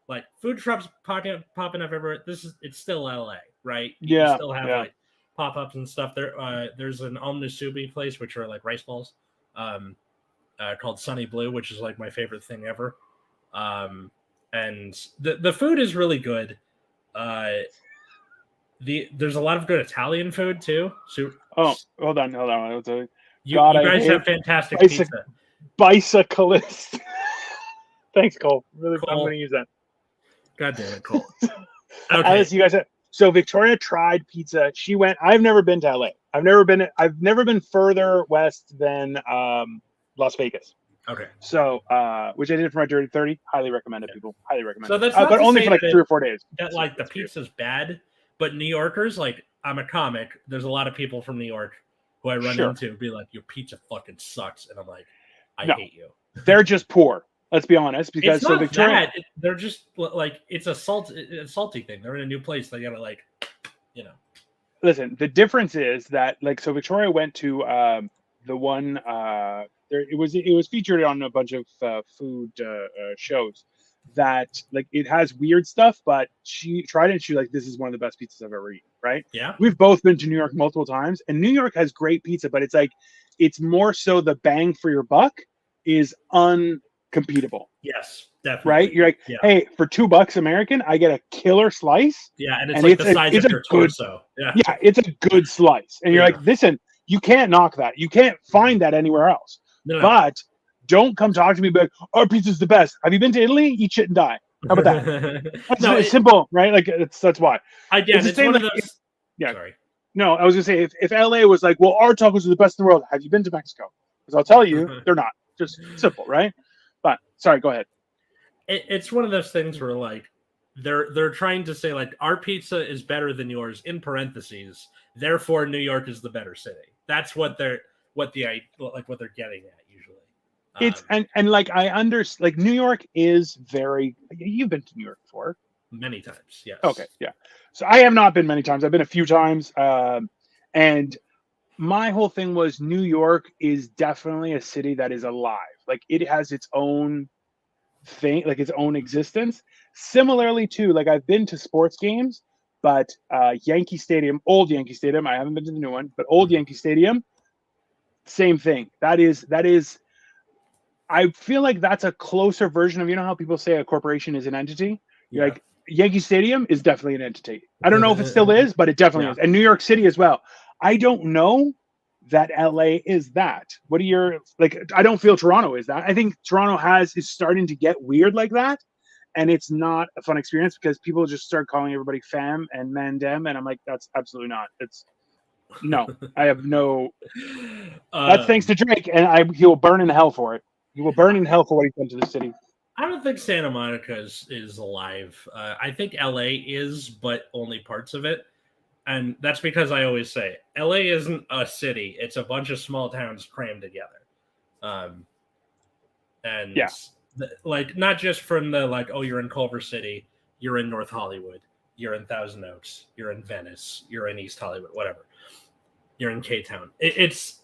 like food trucks popping up everywhere. It's still LA, right? You still have like pop-ups and stuff. There's an omnisubi place, which are like rice balls, called Sunny Blue, which is like my favorite thing ever. And the food is really good. There's a lot of good Italian food too. So hold on. You guys have fantastic pizza. Bicyclist. Thanks, Cole. Really, Cole. I'm going to use that. God damn it, Cole. Okay. Alice, you guys have, so Victoria tried pizza. She went. I've never been to LA. I've never been further west than Las Vegas. Okay. So, which I did for my Dirty 30. Highly recommended, people. Highly recommended. So that's but only for like 3 or 4 days. That like the pizza's bad, But New Yorkers, like, I'm a comic. There's a lot of people from New York who I run into be like, your pizza fucking sucks. And I'm like, I hate you. They're just poor. Let's be honest. Because it's not Victoria, they're just like, it's a salty thing. They're in a new place. They gotta like, you know. Listen, the difference is that like, so Victoria went to the one it was featured on a bunch of food shows that like it has weird stuff, but she tried it and she's like, this is one of the best pizzas I've ever eaten, right? Yeah. We've both been to New York multiple times, and New York has great pizza, but it's like, it's more so the bang for your buck is uncompetable. Yes, definitely. Right? You're like, hey, for $2 American, I get a killer slice. Yeah, and it's like the size of your torso. Yeah, it's a good slice. And you're like, listen, you can't knock that. You can't find that anywhere else. No. But don't come talk to me about our pizza's the best. Have you been to Italy? Eat shit and die. How about that? It's simple, right? Like that's why. Again, it's one of those. Sorry. No, I was gonna say if LA was like, well, our tacos are the best in the world. Have you been to Mexico? Because I'll tell you, they're not. Just simple, right? But sorry, go ahead. It's one of those things where like they're trying to say like our pizza is better than yours in parentheses. Therefore, New York is the better city. That's what they're getting at usually. It's and like I understand, like New York is very. You've been to New York before. Many times, yes. Okay, yeah. So I have not been many times. I've been a few times, and my whole thing was New York is definitely a city that is alive. Like it has its own thing, like its own existence. Similarly to like I've been to sports games, but Yankee Stadium, old Yankee Stadium. I haven't been to the new one, but old Yankee Stadium, same thing. That is. I feel like that's a closer version of, you know how people say a corporation is an entity? You're like, Yankee Stadium is definitely an entity. I don't know if it still is, but it definitely is. And New York City as well. I don't know that LA is that. What are your, like, I don't feel Toronto is that. I think Toronto is starting to get weird like that. And it's not a fun experience because people just start calling everybody fam and man dem. And I'm like, that's absolutely not. No, I have no, that's thanks to Drake. And he will burn in hell for it. He will burn in hell for what he's done to the city. I don't think Santa Monica is alive. I think LA is, but only parts of it. And that's because I always say LA isn't a city. It's a bunch of small towns crammed together. Like not just from the like, oh, you're in Culver City, you're in North Hollywood, you're in Thousand Oaks, you're in Venice, you're in East Hollywood, whatever. You're in K-Town. It's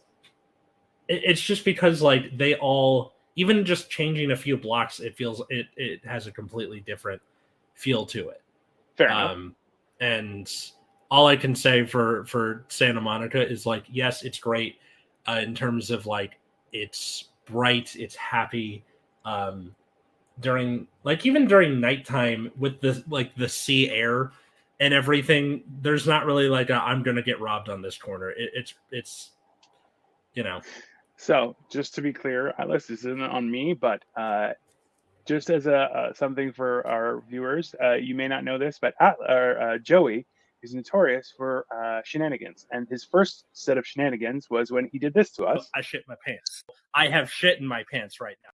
just because like they all, even just changing a few blocks, it feels it has a completely different feel to it. Fair enough. And all I can say for Santa Monica is like, yes, it's great in terms of like it's bright, it's happy. During nighttime with the sea air and everything, there's not really like I'm gonna get robbed on this corner. It's you know. So just to be clear, this isn't on me, but just as something for our viewers, you may not know this, but Joey is notorious for shenanigans, and his first set of shenanigans was when he did this to us. I shit my pants. I have shit in my pants right now,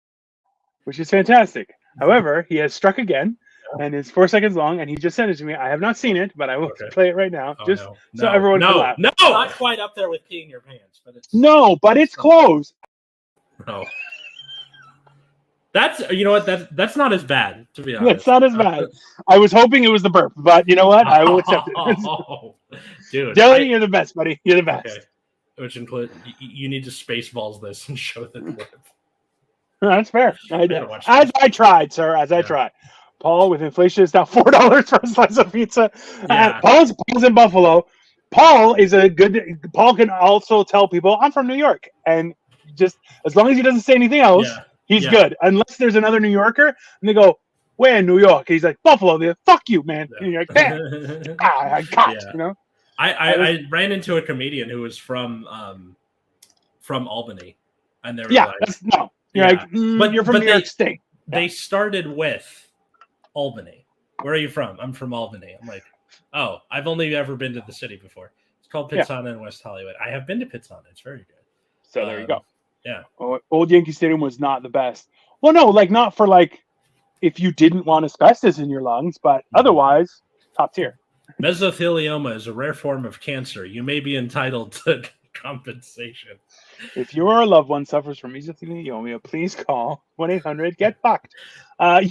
which is fantastic. However, he has struck again, and it's 4 seconds long, and he just sent it to me. I have not seen it, but I will play it right now, so everyone can laugh. No, not quite up there with peeing your pants, but it's but it's close. No, that's that's not as bad, to be honest. It's not as bad. I was hoping it was the burp, but you know what? I will accept it. Dude, Jelly, you're the best, buddy. You're the best. Okay. Which includes you need to spaceballs this and show the clip. That's fair. I tried, sir. I tried. Paul, with inflation, is now $4 for a slice of pizza. Yeah. Paul's in Buffalo. Paul can also tell people, I'm from New York. And just as long as he doesn't say anything else, he's good. Unless there's another New Yorker, and they go, where in New York? And he's like, Buffalo. They're like, fuck you, man. And you're like, damn. I got it, you know? I ran into a comedian who was from Albany. And they were but you're from New York State. They started with Albany. Where are you from? I'm from Albany. I'm like, oh, I've only ever been to the city before. It's called Pizzana in West Hollywood. I have been to Pizzana. It's very good. So there you go. Yeah. Old Yankee Stadium was not the best. Well, no, like not for like if you didn't want asbestos in your lungs, but otherwise, top tier. Mesothelioma is a rare form of cancer. You may be entitled to compensation. If your loved one suffers from mesothelioma, please call 1-800-GET-FUCKED.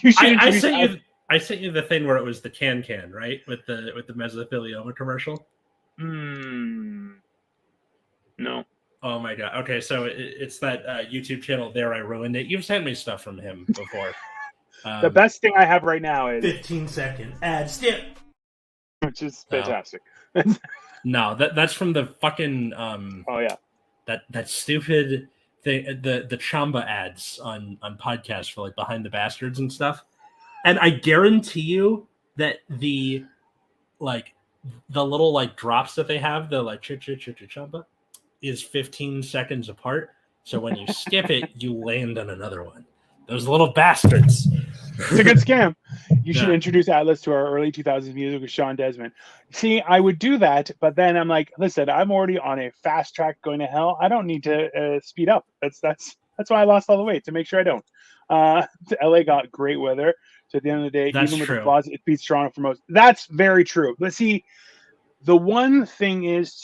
You should introduce. I sent you the thing where it was the can, right, with the mesothelioma commercial. No. Oh my god. Okay, so it's that YouTube channel. There, I ruined it. You've sent me stuff from him before. The best thing I have right now is 15-second ad skip, which is fantastic. No, that's from the fucking oh yeah, that stupid thing, the Chamba ads on podcasts for like Behind the Bastards and stuff. And I guarantee you that the little like drops that they have, the like chamba, is 15 seconds apart. So when you skip it, you land on another one. Those little bastards. It's a good scam. You should introduce Atlas to our early 2000s music with Sean Desmond. See, I would do that, but then I'm like, listen, I'm already on a fast track going to hell. I don't need to speed up. That's why I lost all the weight, to make sure I don't. LA got great weather. So at the end of the day, That's even with true. the flaws, it beats Toronto for most. That's very true. But see, the one thing is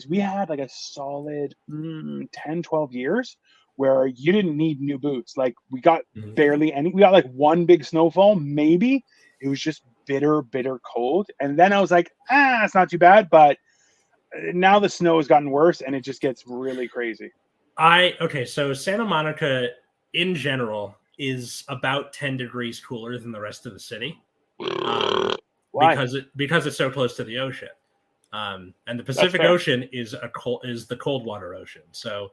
we had like a solid 10, 12 years where you didn't need new boots. Like we got barely any. We got like one big snowfall, maybe. It was just bitter cold. And then I was like, it's not too bad. But now the snow has gotten worse and it just gets really crazy. So Santa Monica in general is about 10 degrees cooler than the rest of the city. Why? Because it's so close to the ocean. And the Pacific Ocean is the cold water ocean. So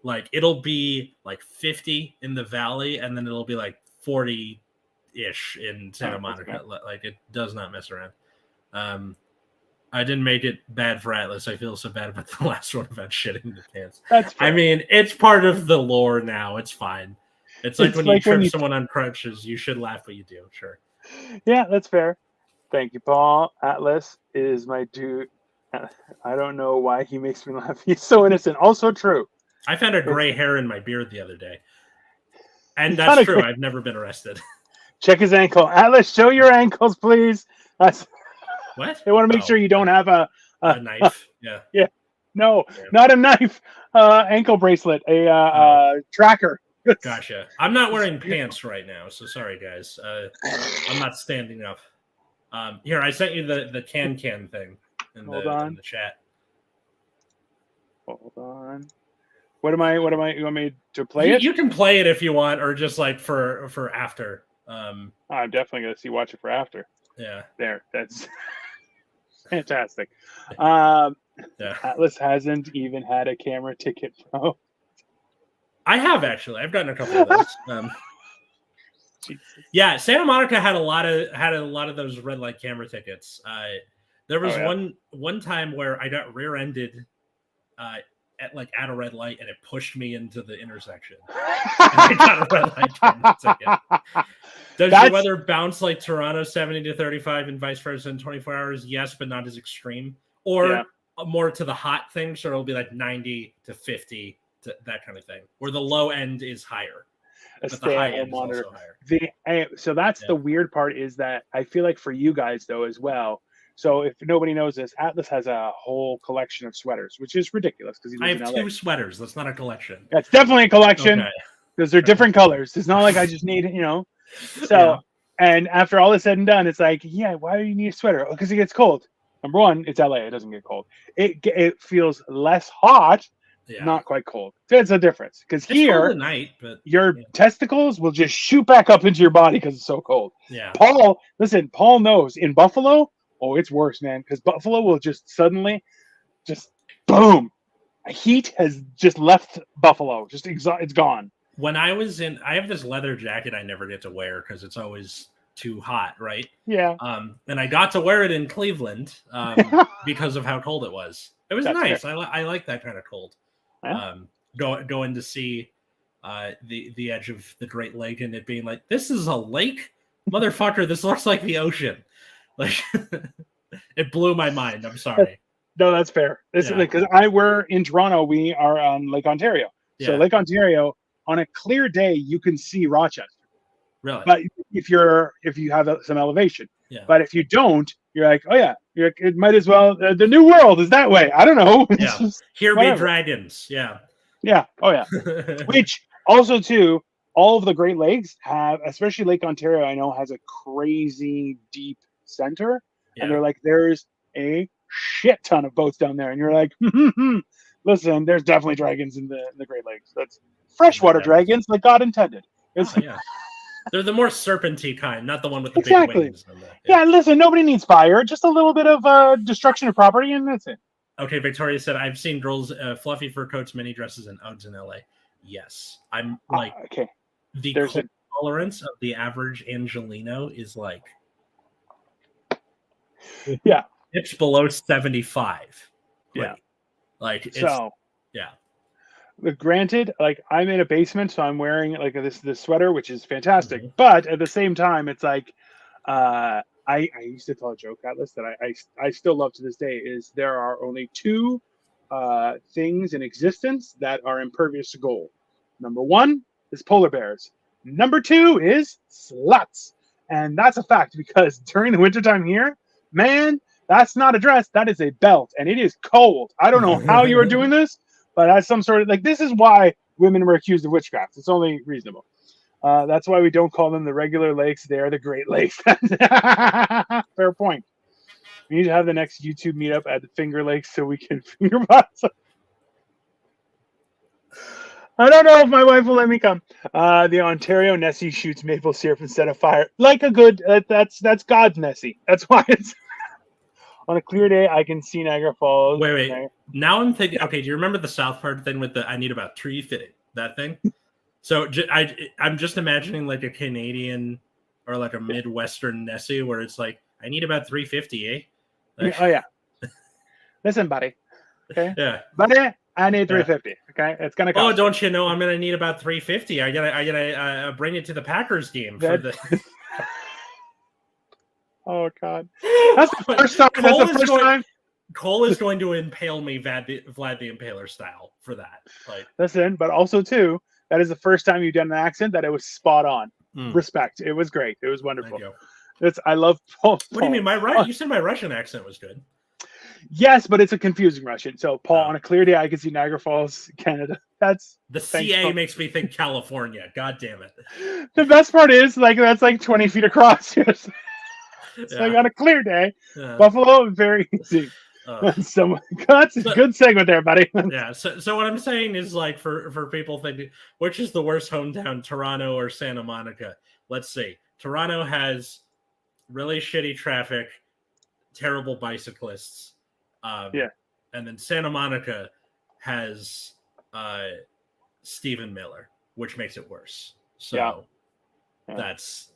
like it'll be like 50 in the valley and then it'll be like 40-ish in Santa Monica. Like it does not mess around. I didn't make it bad for Atlas. I feel so bad about the last one about shitting the pants. I mean, it's part of the lore now. It's fine. It's like when you trip someone on crutches, you should laugh, but you do. Sure. Yeah, that's fair. Thank you, Paul. Atlas is my dude. I don't know why he makes me laugh. He's so innocent. Also true. I found a gray hair in my beard the other day. And that's true. I've never been arrested. Check his ankle. Atlas, show your ankles, please. What? They want to make sure you don't have a knife. Yeah. Yeah. No, not a knife. Ankle bracelet. A tracker. Gotcha. I'm not wearing pants right now, so sorry, guys. I'm not standing up. Here, I sent you the can thing in the chat. Hold on. What am I? You want me to play it? You can play it if you want, or just like for after. I'm definitely gonna watch it for after. Yeah. There. That's fantastic. Yeah. Atlas hasn't even had a camera ticket, bro. I have actually. I've gotten a couple of those. Yeah, Santa Monica had a lot of those red light camera tickets. There was one time where I got rear-ended at a red light and it pushed me into the intersection. And I got a red light camera ticket. Does your weather bounce like Toronto 70 to 35 and vice versa in 24 hours? Yes, but not as extreme. Or more to the hot thing, so it'll be like 90 to 50. That kind of thing, where the low end is higher, but the high end is also higher. So that's the weird part, is that I feel like for you guys though as well. So if nobody knows this, Atlas has a whole collection of sweaters, which is ridiculous because I have 2 sweaters. That's not a collection. That's definitely a collection because they're different colors. It's not like I just need So and after all is said and done, it's like, why do you need a sweater? Because it gets cold. Number one, it's LA. It doesn't get cold. It feels less hot. Yeah. Not quite cold. There's a difference because here, night, but your testicles will just shoot back up into your body because it's so cold. Yeah. Paul knows in Buffalo. Oh, it's worse, man. Because Buffalo will just suddenly, boom, heat has just left Buffalo. It's gone. When I have this leather jacket I never get to wear because it's always too hot, right? Yeah. And I got to wear it in Cleveland because of how cold it was. It was nice. I like that kind of cold. Yeah. Going to see the edge of the Great Lake and it being like, this is a lake, motherfucker. This looks like the ocean. Like it blew my mind. I'm sorry. No, that's fair. This is because we're in Toronto. We are on Lake Ontario. So Lake Ontario, on a clear day, you can see Rochester. Really? But if you have some elevation, but if you don't, You're like, oh yeah, you're like, it might as well. The new world is that way. I don't know. It's Yeah. just Here be whatever. dragons. Yeah. Yeah. Oh yeah. Which also too, all of the Great Lakes have, especially Lake Ontario, I know has a crazy deep center, and they're like, there's a shit ton of boats down there, and you're like, listen, there's definitely dragons in the Great Lakes. That's freshwater dragons, like God intended. It's, Oh, yeah. They're the more serpenty kind, not the one with the Exactly. big wings. yeah, listen, nobody needs fire, just a little bit of destruction of property, and that's it. Okay, Victoria said, I've seen girls fluffy fur coats, mini dresses, and Uggs in LA. Yes. I'm like, Okay. the There's cold tolerance of the average Angelino is like, Yeah. it's below 75. Yeah. Like, it's, So, yeah. but granted, like I'm in a basement, so I'm wearing like this sweater, which is fantastic. Mhm. But at the same time, it's like I used to tell a joke, Atlas, that I still love to this day is there are only two things in existence that are impervious to gold. Number one is polar bears. Number two is sluts. And that's a fact because during the wintertime here, man, that's not a dress, that is a belt, and it is cold. I don't know how you are doing this, but that's some sort of like this is why women were accused of witchcraft. It's only reasonable. That's why we don't call them the regular lakes; they are the Great Lakes. Fair point. We need to have the next YouTube meetup at the Finger Lakes so we can finger box. I don't know if my wife will let me come. The Ontario Nessie shoots maple syrup instead of fire, like a good. That's God's Nessie. That's why it's. On a clear day, I can see Niagara Falls. Wait. Now I'm thinking, okay, do you remember the South Park thing with the I need about 350, that thing? So I'm just imagining like a Canadian or like a Midwestern Nessie where it's like, I need about 350, eh? Like, Oh, yeah. Listen, buddy. Okay? yeah. Buddy, I need 350. Okay? It's going to cost. Oh, don't you know I'm going to need about 350. I gotta bring it to the Packers game for the... Oh, God. That's the first time. That's the first time. Cole is going to impale me Vlad the Impaler style for that. Like, listen, but also, too, that is the first time you've done an accent that it was spot on. Mm. Respect. It was great. It was wonderful. Thank you. I love Paul. What do you mean? You said my Russian accent was good. Yes, but it's a confusing Russian. So, Paul, on a clear day, I can see Niagara Falls, Canada. That's the CA makes me think California. God damn it. The best part is like that's like 20 feet across. It's like on a clear day, Buffalo, very easy. So that's a good segment there, buddy. Yeah. So what I'm saying is like for people thinking, which is the worst hometown, Toronto or Santa Monica? Let's see. Toronto has really shitty traffic, terrible bicyclists. And then Santa Monica has Stephen Miller, which makes it worse. So that's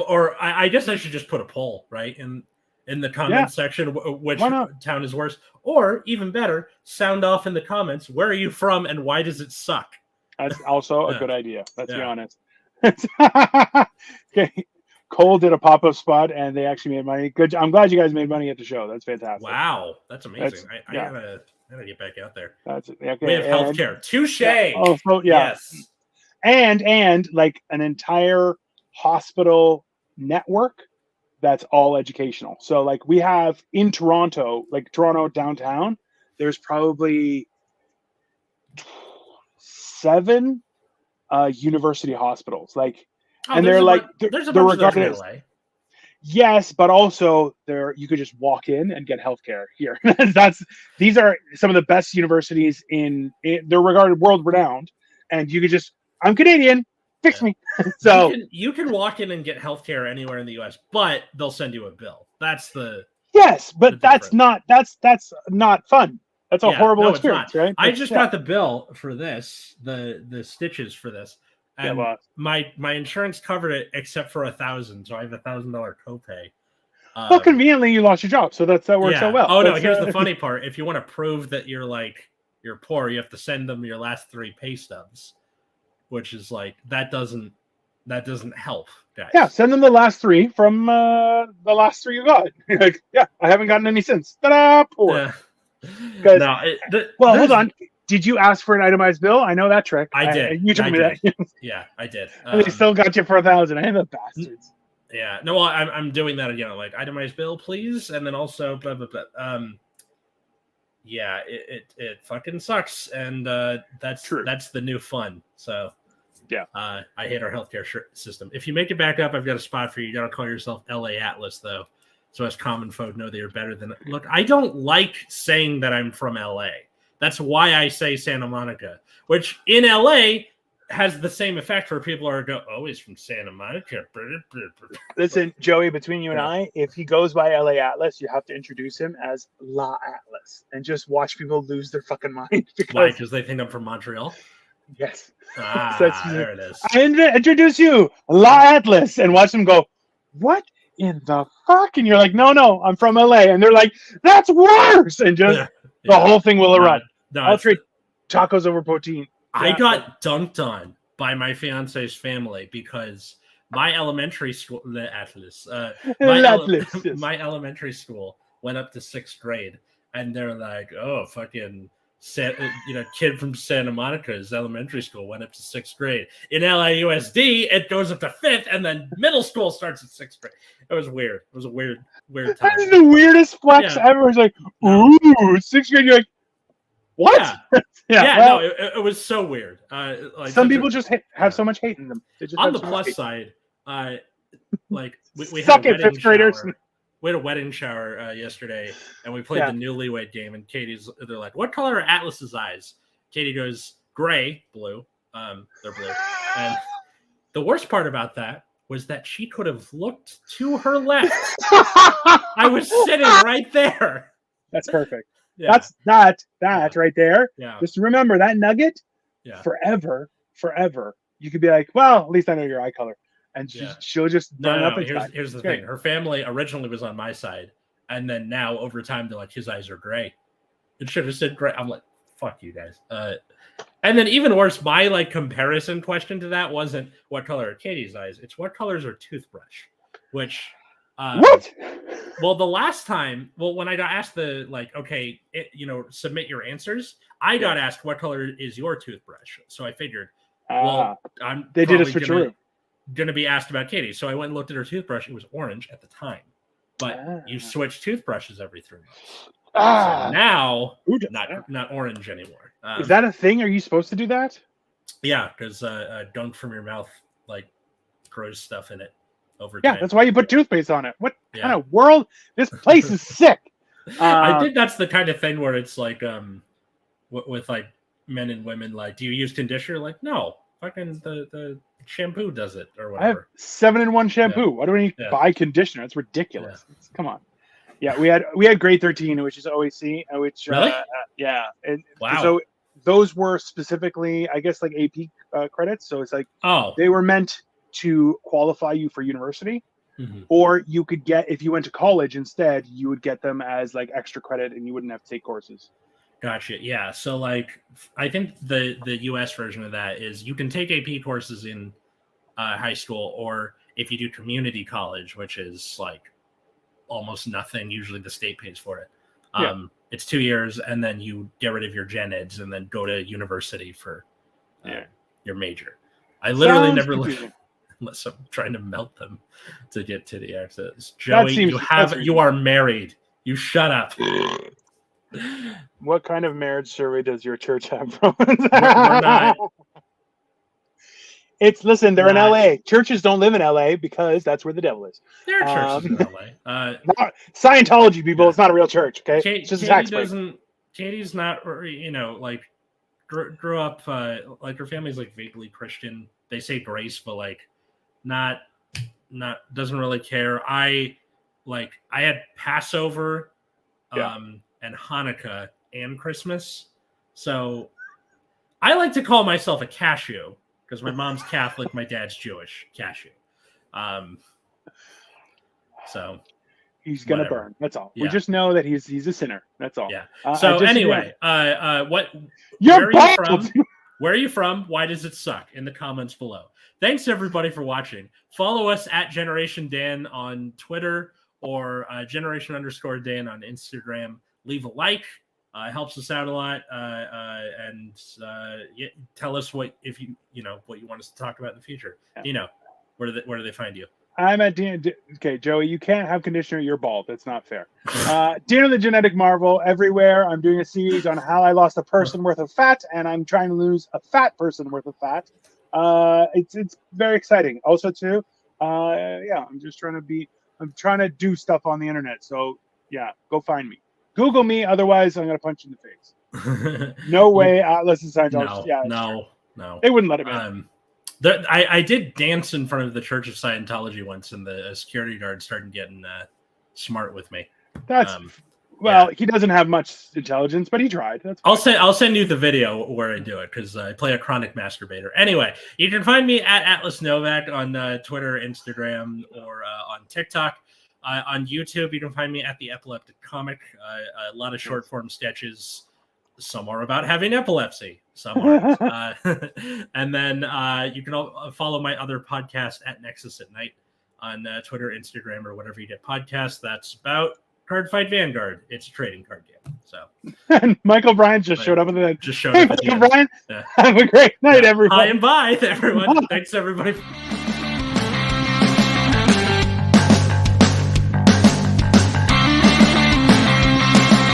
or I guess I should just put a poll right in the comment section which town is worse, or even better, sound off in the comments where are you from and why does it suck. That's also a good idea. Let's be honest. Okay. Cole did a pop-up spot and they actually made money. Good. I'm glad you guys made money at the show. That's fantastic. Wow, that's amazing. I gotta get back out there. That's okay. We have healthcare. Touche. Yes. And like an entire hospital network that's all educational. So like we have in Toronto, like Toronto downtown, there's probably 7 university hospitals. Like, and they're like there's a bunch of those in LA. Yes, but also you could just walk in and get healthcare here. These are some of the best universities they're regarded world renowned, and you could just I'm Canadian. Fix me. So you can walk in and get healthcare anywhere in the U.S., but they'll send you a bill. That's but that's not fun. That's a horrible experience, right? I just got the bill for this, the stitches for this, and my insurance covered it except for $1,000, so I have $1,000 copay. Well, conveniently you lost your job, so that works out well. Oh no, here's the funny part: if you want to prove that you're poor, you have to send them your last 3 pay stubs. Which is like that doesn't help, guys. Yeah, send them the last 3 from the last 3 you got. Like, I haven't gotten any since. Ta-da, poor. Hold on. Did you ask for an itemized bill? I know that trick. I did. You told me that. Yeah, I did. They still got you for $1,000. I am the bastards. Yeah, no, well, I'm doing that again. Like itemized bill, please, and then also blah blah blah. Yeah, it fucking sucks, and that's True. that's the new fun. So Yeah. I hate our healthcare system. If you make it back up, I've got a spot for you. You gotta call yourself LA Atlas though, so as common folk know that you're better than. Look, I don't like saying that I'm from LA. That's why I say Santa Monica, which in LA has the same effect where people are go, oh, he's from Santa Monica. Listen, Joey, between you and Yeah. I, if he goes by LA Atlas, you have to introduce him as La Atlas and just watch people lose their fucking mind. Why? Because, Because they think I'm from Montreal. yes. Ah, That's- there it is. I introduce you, La Atlas, and watch them go, what in the fuck? And you're like, no, I'm from LA. And they're like, that's worse. And just Yeah. the whole thing will erupt. No, I'll it's- trade tacos over protein. I Yeah, got dunked on by my fiance's family because my elementary school, the Atlas, my, Atlas, yes. my elementary school went up to 6th grade, and they're like, "Oh, fucking, kid from Santa Monica's elementary school went up to 6th grade." In LAUSD, it goes up to 5th, and then middle school starts at 6th grade. It was weird. It was a weird time. That's the weirdest flex Yeah. ever. It's like, ooh, 6th grade. You're like, what? Yeah. Yeah, No, well, it was so weird. Like some such a- people just have so much hate in them. They just on have the so much plus hate. side, like we Suck had a it, wedding 5th graders. shower. We had a wedding shower yesterday, and we played Yeah. the Newlywed game. And they're like, "What color are Atlas's eyes?" Katie goes, "Gray, blue." They're blue. And the worst part about that was that she could have looked to her left. I was sitting right there. That's perfect. Yeah, That's that right there. yeah, Just remember that nugget yeah. forever. You could be like, well, at least I know your eye color, and Yeah. she'll just burn up inside. Here's the It's great. thing. Her family originally was on my side, and then now over time they're like, his eyes are gray. It should have said gray. I'm like, fuck you guys. And then even worse, my like comparison question to that wasn't what color are Katie's eyes. It's what color is her toothbrush, which. What? Well, the last time, when I got asked submit your answers, I got asked what color is your toothbrush. So I figured, Ah, I'm they did a probably switcheroo. Gonna be asked about Katie. So I went and looked at her toothbrush. It was orange at the time, but you switch toothbrushes every 3 months. So now, Who does that? not orange anymore. Is that a thing? Are you supposed to do that? Yeah, because gunk from your mouth like grows stuff in it over Yeah, time. that's why you put toothpaste on it. What Yeah. kind of world? This place is sick. I think that's the kind of thing where it's like with like men and women, like, do you use conditioner? Like, no, fucking the shampoo does it or I have whatever. 7-in-1 shampoo. Why do we need Yeah. buy conditioner? That's ridiculous. Come on. Yeah, we had grade 13, which is OAC, which Really? yeah. And Wow. So those were specifically, I guess, like AP credits. So it's like Oh, they were meant to qualify you for university, mhm. or you could get, if you went to college instead, you would get them as like extra credit, and you wouldn't have to take courses. Gotcha. Yeah. So like, I think the US version of that is you can take AP courses in high school, or if you do community college, which is like almost nothing. Usually the state pays for it. It's 2 years, and then you get rid of your gen eds and then go to university for your major. I literally Sounds never confusing. unless I'm trying to melt them to get to the access. That Joey, seems- you that's are married. You shut up. What kind of marriage survey does your church have, bro? We're not. Listen, they're in Not- LA. Churches don't live in LA because that's where the devil is. There are churches in LA. Not Scientology, people. It's not a real church, okay? It's just a tax break. Katie's not, like grew up like her family's like vaguely Christian. They say grace, but like not doesn't really care. I had Passover, and Hanukkah and Christmas, so I like to call myself a cashew because my mom's Catholic, my dad's Jewish. Cashew. So He's gonna whatever. burn. That's all. Yeah. We just know that he's a sinner. That's all. Yeah. I So just- anyway, what? You're where are you bald! from? Where are you from? Why does it suck? In the comments below. Thanks everybody for watching. Follow us at Generation Dan on Twitter or Generation_Dan on Instagram. Leave a like. Helps us out a lot. And tell us what you want us to talk about in the future. Yeah. You know, where do they find you? I'm at okay, Joey, you can't have conditioner. You're bald. That's not fair. Dino the Genetic Marvel everywhere. I'm doing a series on how I lost a person worth of fat, and I'm trying to lose a fat person worth of fat. It's very exciting. Also, too, I'm just trying to do stuff on the internet. So yeah, go find me. Google me. Otherwise, I'm gonna punch you in the face. No way, Atlas and Scientology. No. They wouldn't let him in. I did dance in front of the Church of Scientology once, and the security guard started getting smart with me. He doesn't have much intelligence, but he tried. I'll send you the video where I do it because I play a chronic masturbator. Anyway, you can find me at Atlas Novak on Twitter, Instagram, or on TikTok. On YouTube, you can find me at the Epileptic Comic. A lot of short form sketches. Some are about having epilepsy. Some aren't. And then you can follow my other podcast at Nexus at Night on Twitter, Instagram, or whatever you get podcasts. That's about Cardfight Vanguard. It's a trading card game. So, and Michael Bryan showed up at the. Just showed up at the Michael Bryan. Have a great night, everyone. Hi and bye, everyone. Thanks, everybody.